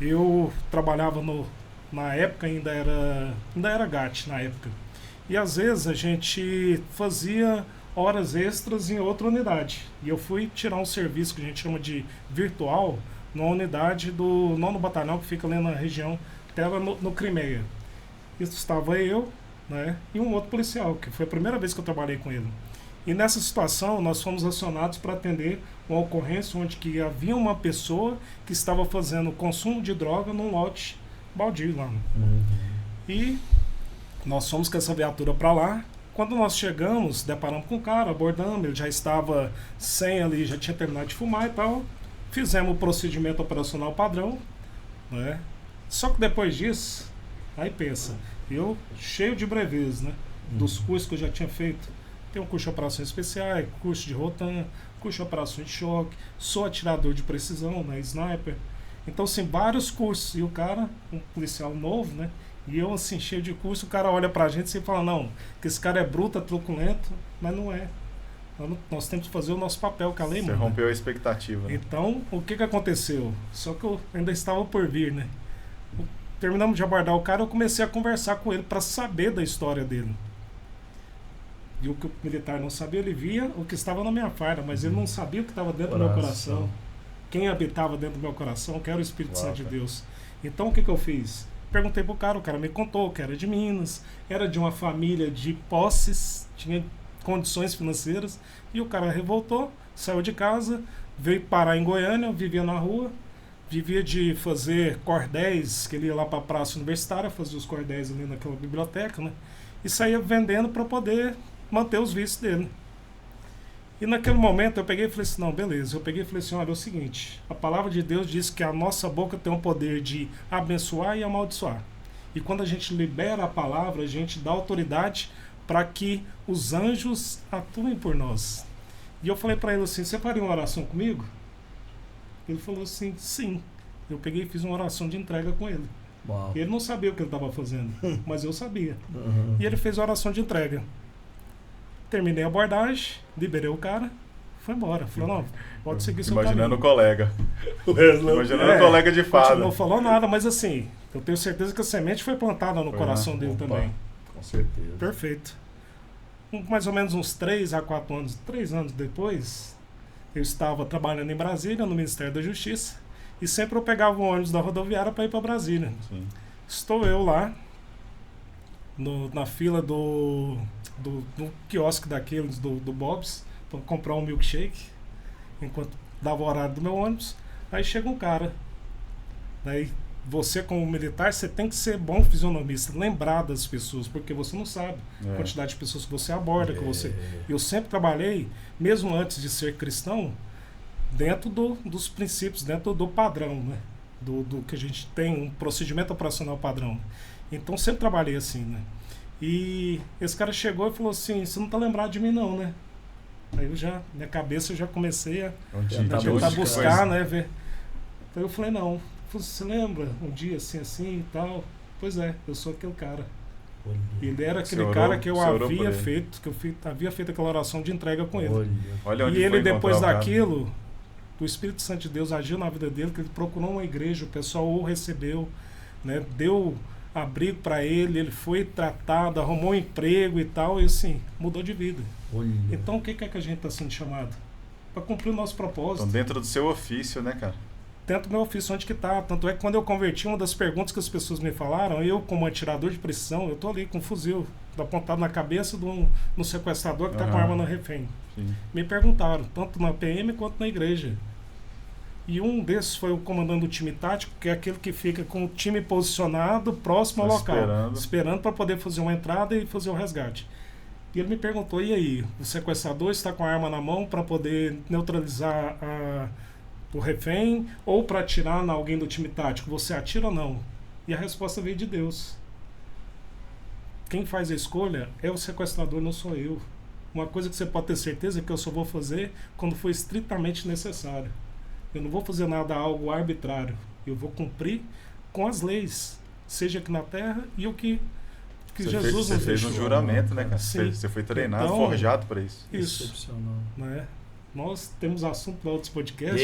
S4: Eu trabalhava na época, ainda era GAT na época. E às vezes a gente fazia horas extras em outra unidade. E eu fui tirar um serviço que a gente chama de virtual, numa unidade do 9º Batalhão, que fica ali na região, estava no Crimeia. Isso estava eu, né, e um outro policial, que foi a primeira vez que eu trabalhei com ele. E nessa situação, nós fomos acionados para atender uma ocorrência onde que havia uma pessoa que estava fazendo consumo de droga num lote baldio lá. E nós fomos com essa viatura para lá. Quando nós chegamos, deparamos com o cara, abordamos, ele já estava sem ali, já tinha terminado de fumar e tal. Fizemos o procedimento operacional padrão, né? Só que depois disso, aí pensa, eu cheio de breves, né? Dos cursos que eu já tinha feito. Tem um curso de operações especiais, curso de rotan, curso de operações de choque, sou atirador de precisão, né? Sniper. Então, assim, vários cursos. E o cara, um policial novo, né? E eu, assim, cheio de curso, o cara olha pra gente e fala, não, que esse cara é bruto, é truculento, mas não é. Nós temos que fazer o nosso papel, que a lei manda.
S1: Você rompeu a expectativa. Né?
S4: Então, o que aconteceu? Só que eu ainda estava por vir, né? Terminamos de abordar o cara, eu comecei a conversar com ele para saber da história dele. E o que o militar não sabia, ele via o que estava na minha farda, mas ele não sabia o que estava dentro do meu coração. Quem habitava dentro do meu coração, que era o Espírito Santo de Deus. Então, o que eu fiz? Perguntei pro cara, o cara me contou que era de Minas, era de uma família de posses, tinha condições financeiras, e o cara revoltou, saiu de casa, veio parar em Goiânia, vivia na rua, vivia de fazer cordéis, que ele ia lá para a praça universitária, fazia os cordéis ali naquela biblioteca, né? E saía vendendo para poder manter os vícios dele. E naquele momento eu peguei e falei assim, não, beleza. Eu peguei e falei assim, olha, é o seguinte, a palavra de Deus diz que a nossa boca tem o poder de abençoar e amaldiçoar. E quando a gente libera a palavra, a gente dá autoridade para que os anjos atuem por nós. E eu falei para ele assim, você faria uma oração comigo? Ele falou assim, sim. Eu peguei e fiz uma oração de entrega com ele.
S3: Uau.
S4: Ele não sabia o que ele estava fazendo, mas eu sabia. E ele fez a oração de entrega. Terminei a abordagem, liberei o cara, foi embora. Falou, não, pode seguir seu caminho.
S1: Imaginando o colega. Imaginando o colega de fada.
S4: Não falou nada, mas assim, eu tenho certeza que a semente foi plantada no coração dele também.
S2: Com certeza.
S4: Perfeito. Mais ou menos uns 3 a 4 anos, 3 anos depois, eu estava trabalhando em Brasília, no Ministério da Justiça, e sempre eu pegava o ônibus da rodoviária para ir para Brasília.
S1: Sim.
S4: Estou eu lá, na fila do quiosque daqueles, do Bob's, para comprar um milkshake, enquanto dava o horário do meu ônibus. Aí chega um cara. Daí, você como militar, você tem que ser bom fisionomista, lembrar das pessoas, porque você não sabe a quantidade de pessoas que você aborda, que você... Eu sempre trabalhei, mesmo antes de ser cristão, dentro dos princípios, dentro do padrão, né? Do que a gente tem, um procedimento operacional padrão. Então, sempre trabalhei assim, né? E esse cara chegou e falou assim, você não tá lembrado de mim não, né? Aí minha cabeça eu já comecei a tentar buscar, né? Ver. Então eu falei, não. Você lembra um dia assim e tal? Pois é, eu sou aquele cara. Ele era aquele cara que eu havia feito, havia feito aquela oração de entrega com ele.
S1: Olha onde
S4: e ele, depois daquilo, o Espírito Santo de Deus agiu na vida dele, que ele procurou uma igreja, o pessoal o recebeu, né? Deu abrigo para ele, ele foi tratado, arrumou um emprego e tal, e assim, mudou de vida. Então o que é que a gente está sendo chamado? Para cumprir o nosso propósito.
S1: Então, dentro do seu ofício, né, cara?
S4: tento meu ofício onde que tá. Tanto é que quando eu converti, uma das perguntas que as pessoas me falaram, eu como atirador de precisão, eu tô ali com um fuzil apontado na cabeça do sequestrador que tá com a arma no refém.
S1: Sim.
S4: Me perguntaram, tanto na PM quanto na igreja. E um desses foi o comandante do time tático, que é aquele que fica com o time posicionado próximo ao local, esperando para poder fazer uma entrada e fazer o resgate. E ele me perguntou, e aí, o sequestrador está com a arma na mão para poder neutralizar o refém ou para atirar em alguém do time tático? Você atira ou não? E a resposta veio de Deus. Quem faz a escolha é o sequestrador, não sou eu. Uma coisa que você pode ter certeza é que eu só vou fazer quando for estritamente necessário. Eu não vou fazer nada algo arbitrário. Eu vou cumprir com as leis, seja aqui na terra e o que Jesus
S1: você fez um juramento, né, cara?
S4: Sim.
S1: Você foi treinado,
S4: então,
S1: forjado para isso.
S4: Isso.
S3: Excepcional.
S4: Né? Nós temos assunto para outros podcasts,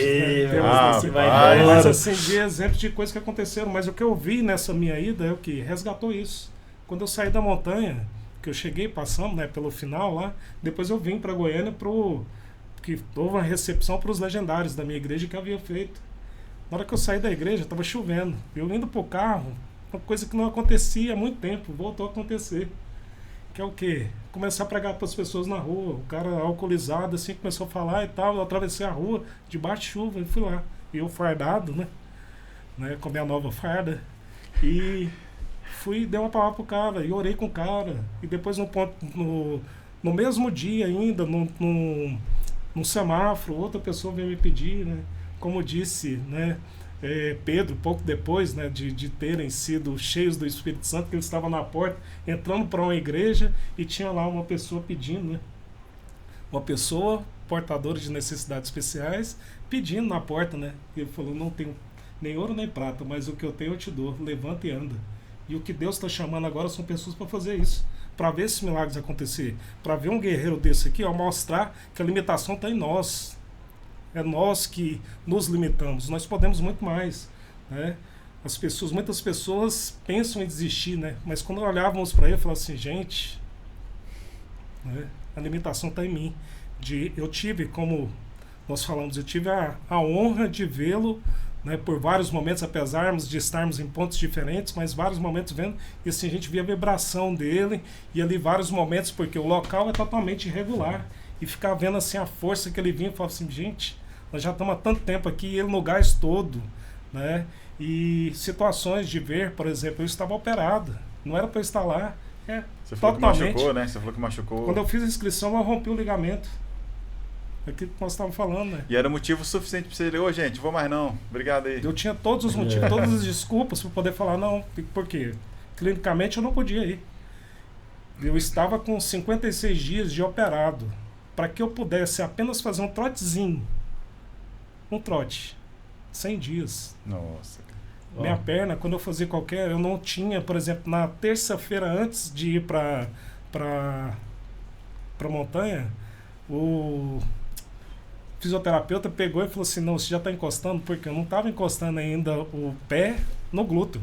S3: Vai
S4: mas assim, de exemplos de coisas que aconteceram. Mas o que eu vi nessa minha ida é o que resgatou isso. Quando eu saí da montanha, que eu cheguei, passamos, né, pelo final lá, depois eu vim para Goiânia que houve uma recepção para os legendários da minha igreja que eu havia feito. Na hora que eu saí da igreja, estava chovendo. Eu indo pro carro, uma coisa que não acontecia há muito tempo, voltou a acontecer. Que é o quê? Começar a pregar para as pessoas na rua. O cara alcoolizado assim começou a falar e tal. Eu atravessei a rua debaixo de chuva e fui lá. E eu fardado, né? Com a minha nova farda. E dei uma palavra pro cara e orei com o cara. E depois no mesmo dia ainda, num semáforo, outra pessoa veio me pedir, né? Como disse, né? Pedro, pouco depois, né, de terem sido cheios do Espírito Santo, que ele estava na porta, entrando para uma igreja e tinha lá uma pessoa pedindo, né? Uma pessoa portadora de necessidades especiais pedindo na porta, né? Ele falou, não tenho nem ouro nem prata, mas o que eu tenho eu te dou, levanta e anda. E o que Deus está chamando agora são pessoas para fazer isso, para ver esses milagres acontecer, para ver um guerreiro desse aqui, ó, mostrar que a limitação está em nós. É nós que nos limitamos. Nós podemos muito mais, né? Muitas pessoas pensam em desistir, né? Mas quando olhávamos para ele, falavam assim, gente, né? A limitação está em mim. Eu tive, como nós falamos, eu tive a honra de vê-lo, né, por vários momentos, apesar de estarmos em pontos diferentes, mas vários momentos vendo, e assim, a gente via a vibração dele, e ali vários momentos, porque o local é totalmente irregular, e ficar vendo assim a força que ele vinha, e falava assim, gente, nós já estamos há tanto tempo aqui, e ele no gás todo, né, e situações de ver, por exemplo, eu estava operado, não era para eu estar lá,
S1: Você falou
S4: totalmente.
S1: Que machucou, né? Você falou que machucou.
S4: Quando eu fiz a inscrição, eu rompi o ligamento. É aquilo que nós estávamos falando, né?
S1: E era motivo suficiente para você dizer, ô gente, vou mais não, obrigado aí.
S4: Eu tinha todos os motivos, todas as desculpas para poder falar não, por quê? Clinicamente eu não podia ir. Eu estava com 56 dias de operado, para que eu pudesse apenas fazer um trotezinho. Um trote. 100 dias.
S1: Nossa.
S4: Minha perna, quando eu fazia eu não tinha, por exemplo, na terça-feira antes de ir para montanha, o fisioterapeuta pegou e falou assim, não, você já está encostando, porque eu não estava encostando ainda o pé no glúteo.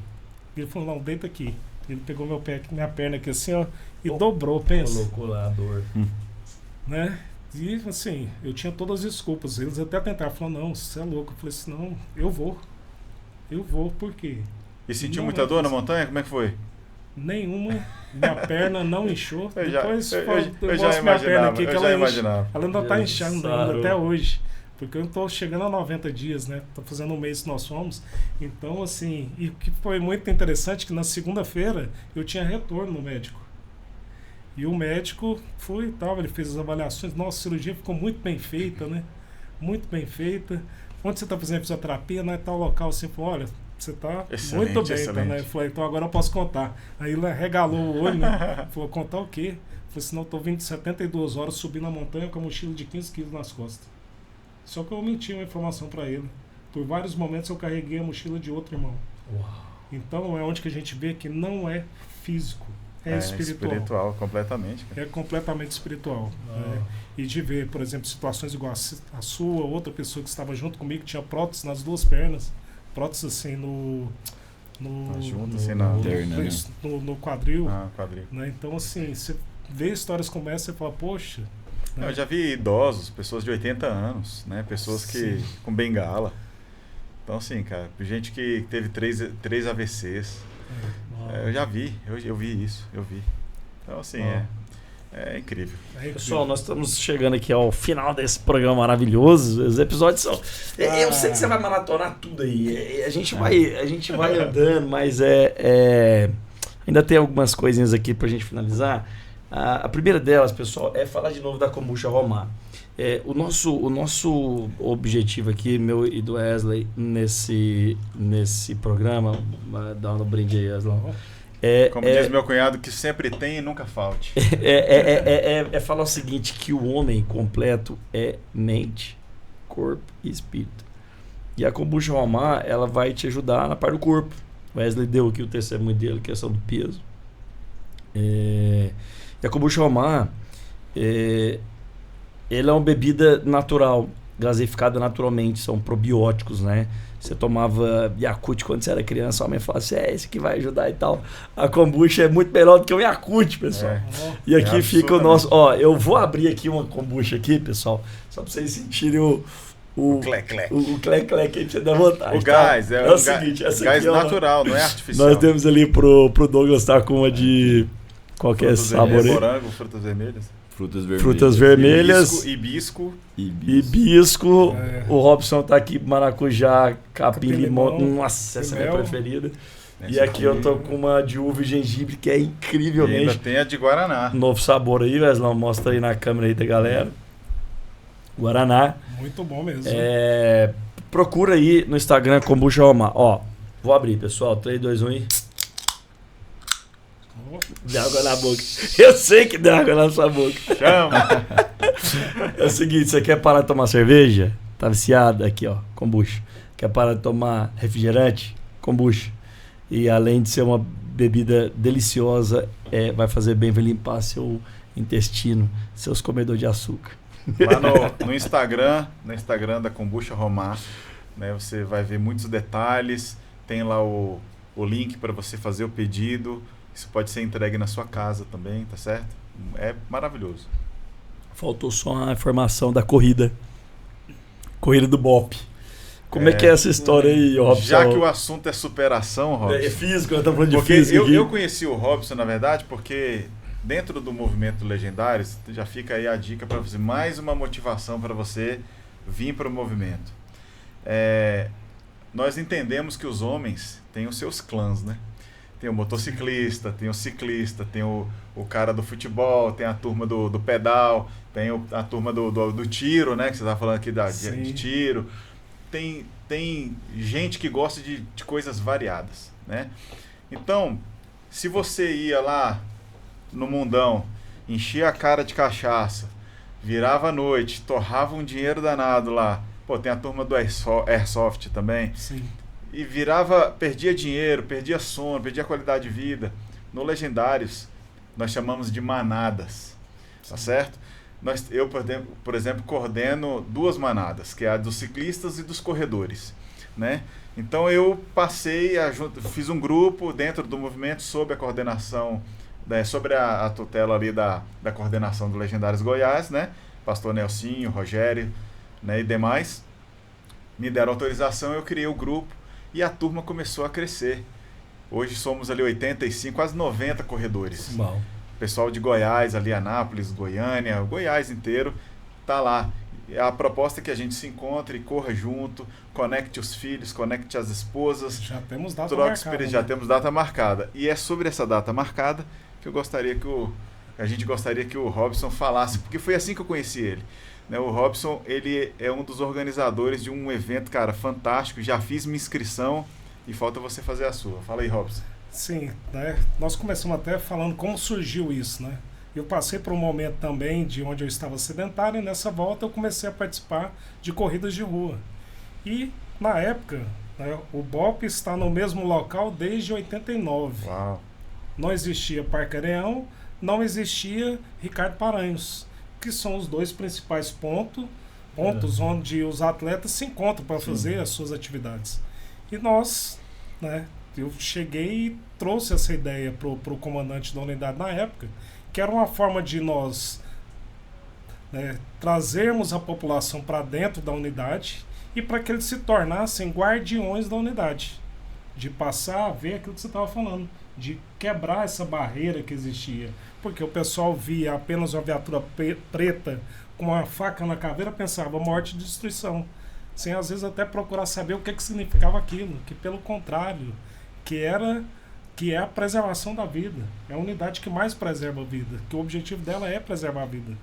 S4: Ele falou, não, deita aqui. Ele pegou minha perna aqui assim, ó, e dobrou, pensa.
S3: Colocou lá a dor.
S4: Né? E assim, eu tinha todas as desculpas. Eles até tentaram, falaram, não, você é louco. Eu falei assim, não, eu vou, por quê?
S1: E sentiu muita dor na montanha? Como é que foi?
S4: Nenhuma, minha perna não inchou.
S1: Eu
S4: Depois
S1: eu já
S4: mostro minha perna aqui,
S1: eu
S4: que
S1: já
S4: ela
S1: imaginava.
S4: ela ainda está inchando
S3: Sarou.
S4: até hoje. Porque eu estou chegando a 90 dias, né? Tô fazendo um mês que nós fomos. Então, assim, e o que foi muito interessante que na segunda-feira eu tinha retorno no médico. E o médico foi e tal, ele fez as avaliações. Nossa, a cirurgia ficou muito bem feita, né? Muito bem feita. Onde você está fazendo fisioterapia, né? Tal local, assim, falou, olha, você está muito bem, tá, né? Eu falei, então agora eu posso contar. Aí ele regalou o olho, né? Falou, contar o quê? Eu falei, senão eu estou vindo de 72 horas subindo a montanha com a mochila de 15 quilos nas costas. Só que eu menti uma informação para ele. Por vários momentos eu carreguei a mochila de outro irmão.
S3: Uau.
S4: Então é onde que a gente vê que não é físico, é espiritual.
S1: Espiritual, completamente. Cara.
S4: É completamente espiritual. Né? E de ver, por exemplo, situações igual a sua, outra pessoa que estava junto comigo, que tinha prótese nas duas pernas, prótese assim no quadril.
S1: Quadril.
S4: Né? Então, assim, você vê histórias como essa e fala, poxa. Né?
S1: Eu já vi idosos, pessoas de 80 anos, né? Pessoas que com bengala. Então, assim, cara, gente que teve 3 AVCs, eu já vi, eu vi isso, eu vi. Então, assim, é incrível.
S3: Pessoal, nós estamos chegando aqui ao final desse programa maravilhoso. Os episódios são... Eu sei que você vai maratonar tudo aí. A gente vai andando, mas ainda tem algumas coisinhas aqui pra gente finalizar. A primeira delas, pessoal, é falar de novo da Kombucha Romar. O nosso objetivo aqui, meu e do Wesley, nesse programa, dá um brinde aí, Wesley.
S1: Como diz meu cunhado, que sempre tem e nunca falte.
S3: É falar o seguinte, que o homem completo é mente, corpo e espírito. E a Kombucha Romar, ela vai te ajudar na parte do corpo. O Wesley deu aqui o testemunho dele, questão do peso. E a Kombucha Romar, ela é uma bebida natural, gaseificada naturalmente, são probióticos, né? Você tomava Yakult quando você era criança, a mãe falava assim, esse que vai ajudar e tal. A kombucha é muito melhor do que o Yakult, pessoal. E aqui fica o nosso... eu vou abrir aqui uma kombucha aqui, pessoal, só para vocês sentirem o clec-clec. O clec-clec aí, você dá vontade.
S1: O gás,
S3: é o seguinte, essa
S1: gás
S3: aqui,
S1: natural, não é artificial.
S3: Nós temos ali pro Douglas estar com uma de... Qual que é esse sabor aí?
S1: Morango, frutas vermelhas.
S3: Frutas vermelhas.
S1: Hibisco.
S3: O Robson tá aqui, maracujá, capim, limão. Nossa, essa é a minha preferida. E aqui eu tô com uma de uva e gengibre, que é incrivelmente...
S1: E ainda tem a de Guaraná.
S3: Novo sabor aí, Wesley, mostra aí na câmera aí da galera. Guaraná.
S4: Muito bom mesmo.
S3: Procura aí no Instagram Kombucha Romar. Vou abrir, pessoal. 3, 2, 1 e... Deu água na boca. Eu sei que deu água na sua boca.
S1: Chama!
S3: É o seguinte, você quer parar de tomar cerveja? Tá viciado? Aqui, ó, kombucha. Quer parar de tomar refrigerante? Kombucha. E além de ser uma bebida deliciosa, vai fazer bem, vai limpar seu intestino, seus comedores de açúcar.
S1: Lá no Instagram da Kombucha Romar, né, você vai ver muitos detalhes, tem lá o link para você fazer o pedido. Isso pode ser entregue na sua casa também, tá certo? É maravilhoso.
S3: Faltou só a informação da corrida. Corrida do BOP. Como é que é essa história aí, Robson?
S1: Já que o assunto é superação, Robson.
S3: É físico, eu tô falando de
S1: porque
S3: físico.
S1: Eu conheci o Robson, na verdade, porque dentro do movimento Legendários, já fica aí a dica para você, mais uma motivação para você vir para o movimento. Nós entendemos que os homens têm os seus clãs, né? Tem o motociclista, tem o ciclista, tem o cara do futebol, tem a turma do pedal, tem a turma do tiro, né? Que você estava falando aqui de tiro. Tem gente que gosta de coisas variadas, né? Então, se você ia lá no mundão, enchia a cara de cachaça, virava à noite, torrava um dinheiro danado lá. Pô, tem a turma do Airsoft também.
S4: Sim.
S1: E perdia dinheiro, perdia sono, perdia qualidade de vida. No Legendários, nós chamamos de manadas, tá certo? Eu, por exemplo, coordeno 2 manadas, que é a dos ciclistas e dos corredores, né? Então eu fiz um grupo dentro do movimento sob a coordenação, sobre a tutela ali da coordenação do Legendários Goiás, né? Pastor Nelsinho, Rogério, né, e demais. Me deram autorização, eu criei o grupo. E a turma começou a crescer. Hoje somos ali 85, quase 90 corredores.
S3: Bom.
S1: Pessoal de Goiás, ali Anápolis, Goiânia, o Goiás inteiro tá lá. A proposta é que a gente se encontre, corra junto, conecte os filhos, conecte as esposas.
S4: Já temos data marcada.
S1: Já temos data marcada. E é sobre essa data marcada que eu gostaria a gente gostaria que o Robson falasse, porque foi assim que eu conheci ele. O Robson, ele é um dos organizadores de um evento, cara, fantástico. Já fiz minha inscrição e falta você fazer a sua. Fala aí, Robson.
S4: Sim, né? Nós começamos até falando como surgiu isso, né? Eu passei por um momento também de onde eu estava sedentário e nessa volta eu comecei a participar de corridas de rua. E, na época, né, o BOP está no mesmo local desde 89.
S1: Uau.
S4: Não existia Parque Areão, não existia Ricardo Paranhos, que são os 2 principais pontos onde os atletas se encontram para fazer as suas atividades. E nós, né, eu cheguei e trouxe essa ideia para o comandante da unidade na época, que era uma forma de nós, né, trazermos a população para dentro da unidade e para que eles se tornassem guardiões da unidade, de passar a ver aquilo que você estava falando, de quebrar essa barreira que existia, porque o pessoal via apenas uma viatura preta com uma faca na caveira, pensava morte e destruição, sem às vezes até procurar saber o que significava aquilo, que pelo contrário, que é a preservação da vida, é a unidade que mais preserva a vida, que o objetivo dela é preservar a vida.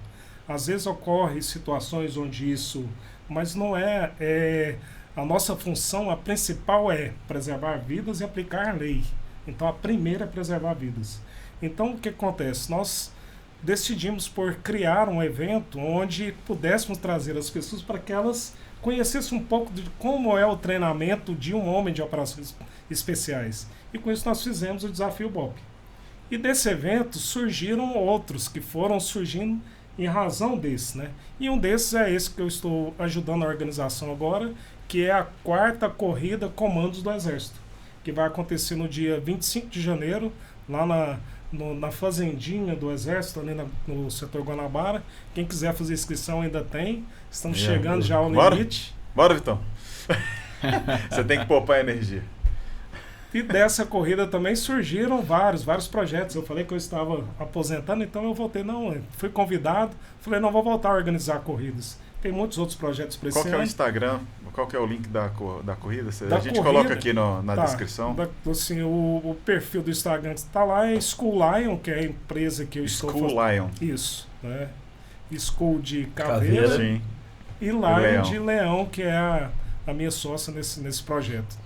S4: Às vezes ocorrem situações onde isso, mas não é a nossa função, a principal é preservar vidas e aplicar a lei. Então a primeira é preservar vidas. Então o que acontece? Nós decidimos por criar um evento onde pudéssemos trazer as pessoas para que elas conhecessem um pouco de como é o treinamento de um homem de operações especiais. E com isso nós fizemos o Desafio BOPE. E desse evento surgiram outros que foram surgindo em razão desse, né? E um desses é esse que eu estou ajudando a organização agora, que é a 4ª Corrida Comandos do Exército, que vai acontecer no dia 25 de janeiro, lá na fazendinha do Exército, ali no setor Guanabara. Quem quiser fazer inscrição ainda tem. Estamos chegando já ao limite.
S1: Bora, Vitão. Você tem que poupar energia.
S4: E dessa corrida também surgiram vários projetos. Eu falei que eu estava aposentando, então eu voltei. Fui convidado, falei, não, vou voltar a organizar corridas. Tem muitos outros projetos para esse ano.
S1: Qual que é o Instagram? Qual que é o link da corrida? A gente
S4: corrida,
S1: coloca aqui na descrição.
S4: Assim, o perfil do Instagram que está lá é School Lion, que é a empresa que eu estou
S1: fazendo. School Lion.
S4: Isso. Né? School de caveira.
S1: Sim.
S4: E Lion de leão, que é a minha sócia nesse projeto.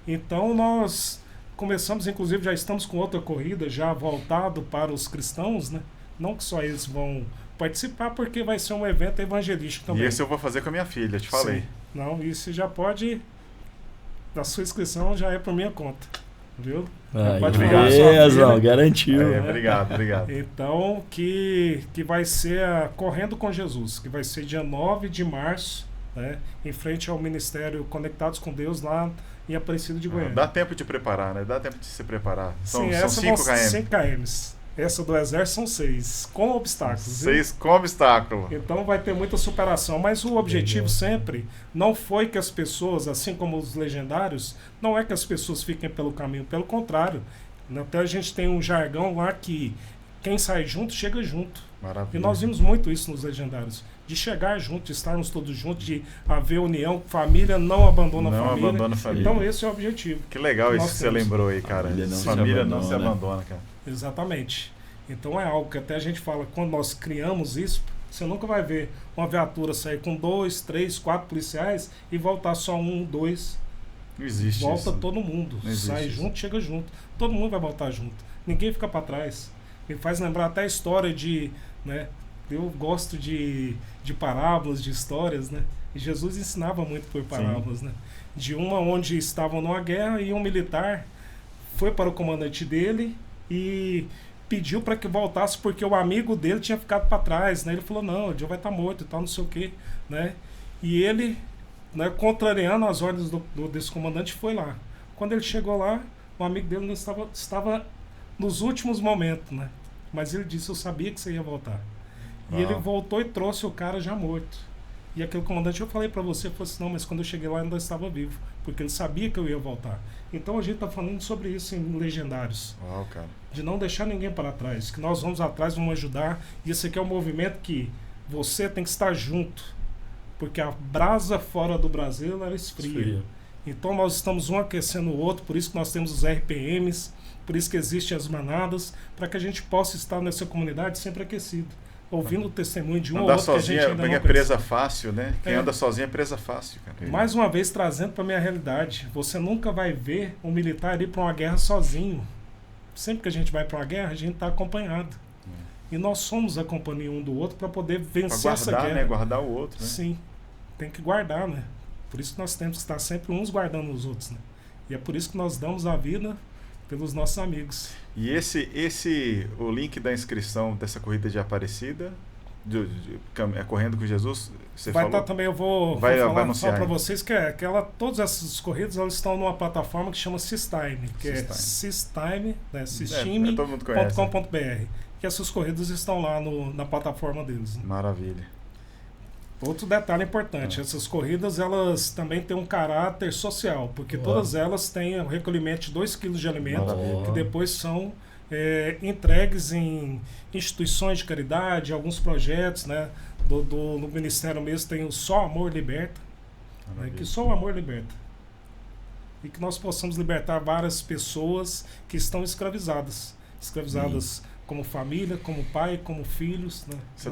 S4: Então nós começamos, inclusive já estamos com outra corrida já voltado para os cristãos, né? Não que só eles vão participar, porque vai ser um evento evangelístico também.
S1: E esse eu vou fazer com a minha filha, te falei.
S4: Sim. Não, isso já pode... A sua inscrição já é por minha conta, viu?
S3: Pode falar, garantiu.
S1: Obrigado.
S4: Então, que vai ser a Correndo com Jesus, que vai ser dia 9 de março, né? Em frente ao Ministério Conectados com Deus, lá em Aparecida de Goiânia.
S1: Dá tempo de preparar, né? Dá tempo de se preparar. São
S4: 5
S1: km.
S4: 5 km. Essa do Exército são 6, com obstáculos.
S1: 6 com obstáculo.
S4: Então vai ter muita superação. Mas o objetivo sempre não foi que as pessoas, assim como os legendários, não é que as pessoas fiquem pelo caminho. Pelo contrário. Até a gente tem um jargão lá que quem sai junto, chega junto.
S1: Maravilha.
S4: E nós vimos muito isso nos legendários. De chegar junto, de estarmos todos juntos, de haver união, família não abandona a família.
S1: Não abandona a família.
S4: Então esse é o objetivo.
S1: Que legal isso que você lembrou aí, cara. Família não se abandona, cara.
S4: Exatamente. Então é algo que até a gente fala, quando nós criamos isso, você nunca vai ver uma viatura sair com 2, 3, 4 policiais e voltar só 1, 2.
S1: Não existe
S4: Volta
S1: isso.
S4: todo mundo. Sai
S1: isso.
S4: Junto, chega junto. Todo mundo vai voltar junto. Ninguém fica para trás. Me faz lembrar até a história de... né? Eu gosto de parábolas, de histórias, né? E Jesus ensinava muito por parábolas, né? De uma onde estavam numa guerra e um militar foi para o comandante dele e pediu para que voltasse porque o amigo dele tinha ficado para trás, né? Ele falou, não, o Joe vai estar morto e tal, não sei o quê, né? E ele, né, contrariando as ordens desse comandante, foi lá. Quando ele chegou lá, o amigo dele não estava nos últimos momentos, né? Mas ele disse, eu sabia que você ia voltar. E ele voltou e trouxe o cara já morto. E aquele comandante, eu falei para você, falou assim, não, mas quando eu cheguei lá ainda estava vivo, porque ele sabia que eu ia voltar. Então a gente está falando sobre isso em Legendários.
S1: Cara.
S4: De não deixar ninguém para trás, que nós vamos atrás, vamos ajudar. E esse aqui é um movimento que você tem que estar junto, porque a brasa fora do Brasil, ela esfria. Então nós estamos um aquecendo o outro, por isso que nós temos os RPMs, por isso que existem as manadas, para que a gente possa estar nessa comunidade sempre aquecido. Ouvindo o testemunho de um ou outro
S1: sozinho,
S4: que a gente ainda não
S1: é presa fácil, né? Quem anda sozinho é presa fácil, cara.
S4: Mais uma vez, trazendo para a minha realidade, você nunca vai ver um militar ir para uma guerra sozinho. Sempre que a gente vai para uma guerra, a gente está acompanhado. E nós somos a companhia um do outro para poder vencer
S1: guardar,
S4: essa guerra.
S1: Né? Guardar o outro, né?
S4: Sim, tem que guardar, né? Por isso que nós temos que estar sempre uns guardando os outros, né? E é por isso que nós damos a vida pelos nossos amigos.
S1: E o link da inscrição dessa corrida de Aparecida, Correndo com Jesus, você
S4: vai
S1: falou?
S4: Estar também, eu vou falar para vocês que todas essas corridas elas estão numa plataforma que chama Systime, que é Systime, né, Systime.com.br. Que essas corridas estão lá na plataforma deles. Né?
S1: Maravilha.
S4: Outro detalhe importante, essas corridas elas também têm um caráter social, porque todas elas têm o recolhimento de 2 kg de alimento que depois são entregues em instituições de caridade, alguns projetos, né? No Ministério mesmo tem o Só Amor Liberta, né, que só o amor liberta. E que nós possamos libertar várias pessoas que estão escravizadas como família, como pai, como filhos. Né?
S1: Você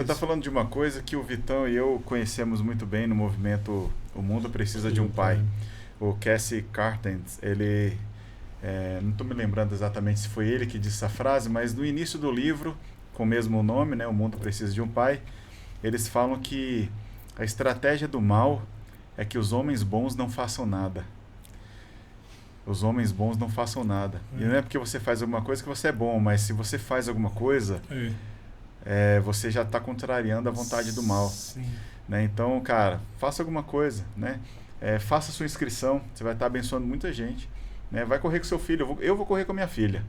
S1: está falando de uma coisa que o Vitão e eu conhecemos muito bem no movimento O Mundo Precisa de um Pai. O Cassie Cartens, ele... não estou me lembrando exatamente se foi ele que disse essa frase, mas no início do livro, com o mesmo nome, né, O Mundo Precisa de um Pai, eles falam que a estratégia do mal é que os homens bons não façam nada. Os homens bons não façam nada. E não é porque você faz alguma coisa que você é bom, mas se você faz alguma coisa, você já está contrariando a vontade do mal. Né? Então, cara, faça alguma coisa, né? Faça sua inscrição, você vai estar abençoando muita gente. Né? Vai correr com seu filho, eu vou correr com a minha filha.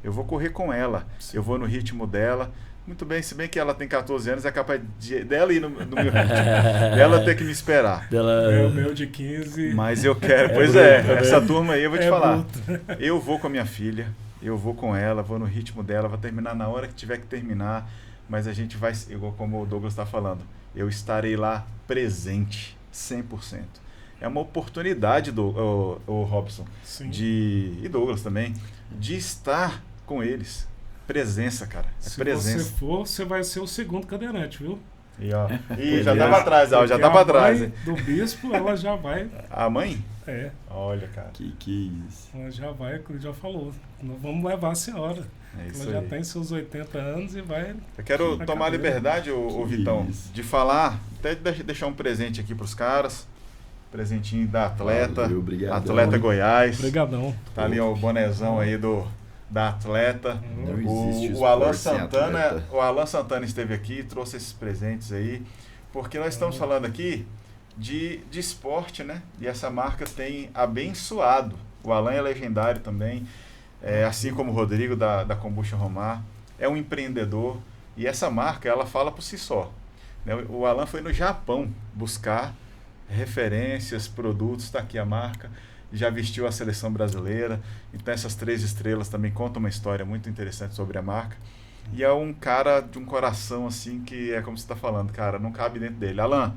S1: Eu vou correr com ela, eu vou no ritmo dela. Muito bem, se bem que ela tem 14 anos, é capaz dela ir no meu ritmo. Dela ter que me esperar.
S4: Meu de 15.
S1: Mas eu quero, essa turma aí eu vou te falar. Eu vou com a minha filha, eu vou com ela, vou no ritmo dela, vou terminar na hora que tiver que terminar, mas a gente vai, igual como o Douglas está falando, eu estarei lá presente, 100%. É uma oportunidade, o Robson, e Douglas também, de estar com eles. Presença, cara. Presença.
S4: Se você for, você vai ser o segundo cadeirante, viu?
S1: E já tá pra trás, já tá pra trás.
S4: Do bispo, ela já vai.
S1: A mãe?
S5: Olha, cara. Que isso.
S4: Ela já vai, já falou. Nós vamos levar a senhora. Ela já tem seus 80 anos e vai.
S1: Eu quero tomar liberdade, o Vitão, de falar, até deixar um presente aqui pros caras. Presentinho da atleta.
S5: Valeu,
S1: Atleta Goiás.
S4: Obrigadão.
S1: Tá ali o bonezão aí da atleta.
S5: O
S1: Alan Santana esteve aqui, trouxe esses presentes aí, porque nós estamos falando aqui de esporte, né? E essa marca tem abençoado. O Alan é legendário também, assim como o Rodrigo da Kombucha Romar, é um empreendedor, e essa marca, ela fala por si só. Né? O Alan foi no Japão buscar referências, produtos, está aqui a marca, já vestiu a seleção brasileira, então essas 3 estrelas também contam uma história muito interessante sobre a marca, e é um cara de um coração assim, que é como você está falando, cara, não cabe dentro dele. Alan,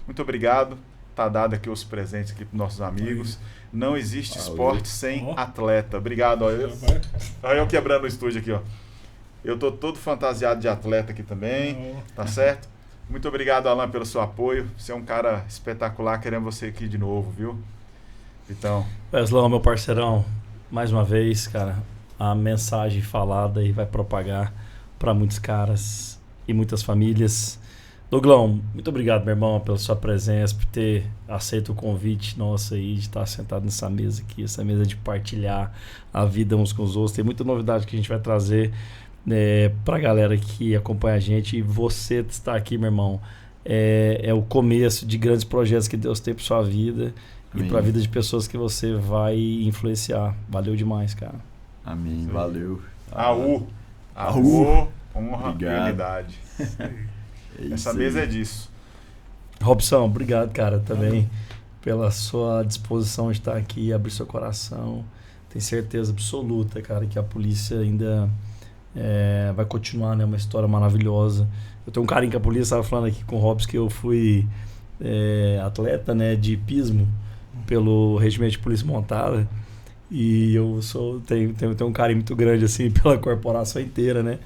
S1: muito obrigado, tá dado aqui os presentes aqui para nossos amigos. Não existe esporte sem atleta. Obrigado, olha eu quebrando o estúdio aqui, ó. Eu tô todo fantasiado de atleta aqui também, tá certo? Muito obrigado, Alan, pelo seu apoio. Você é um cara espetacular, queremos você aqui de novo, viu? Então.
S3: Weslão, meu parceirão, mais uma vez, cara, a mensagem falada aí vai propagar para muitos caras e muitas famílias. Douglão, muito obrigado, meu irmão, pela sua presença, por ter aceito o convite nosso aí, de estar sentado nessa mesa aqui, essa mesa de partilhar a vida uns com os outros. Tem muita novidade que a gente vai trazer pra galera que acompanha a gente, e você está aqui, meu irmão, é o começo de grandes projetos que Deus tem para sua vida. Amém. E para a vida de pessoas que você vai influenciar. Valeu demais, cara.
S5: Amém, valeu.
S1: Honra e unidade. Essa mesa é disso.
S3: Robson, obrigado, cara, também pela sua disposição de estar aqui, abrir seu coração. Tenho certeza absoluta, cara, que a polícia ainda vai continuar, né? Uma história maravilhosa. Eu tenho um carinho com a polícia, estava falando aqui com o Robson que eu fui atleta, né, de hipismo pelo Regimento de Polícia Montada, e eu tenho um carinho muito grande assim pela corporação inteira, né?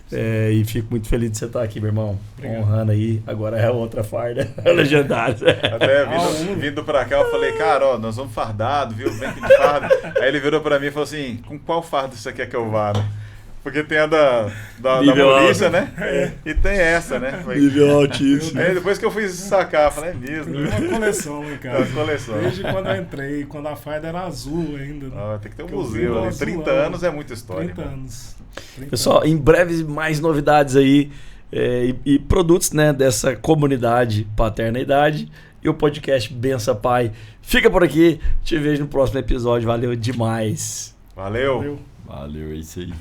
S3: E fico muito feliz de você estar aqui, meu irmão. Obrigado. Honrando aí. Agora é outra farda legendária.
S1: Até vindo pra cá, eu falei, cara, ó, nós vamos fardado, viu? Vem aqui de fardo. Aí ele virou pra mim e falou assim, com qual fardo você quer que eu vá, né? Porque tem a da Maurícia, né? E tem essa, né?
S3: Nível altíssimo.
S1: Aí depois que eu fui sacar, eu falei, mesmo.
S4: Foi uma coleção, hein, cara?
S1: Uma coleção.
S4: Desde quando eu entrei, quando a farda era azul ainda. Né?
S1: Tem que ter um museu ali. 30 anos é muita história.
S4: 30 anos.
S3: Pessoal, em breve mais novidades aí e produtos, né, dessa comunidade Paterna Idade, e o podcast Bença Pai. Fica por aqui, te vejo no próximo episódio. Valeu demais.
S1: Valeu,
S5: é isso aí.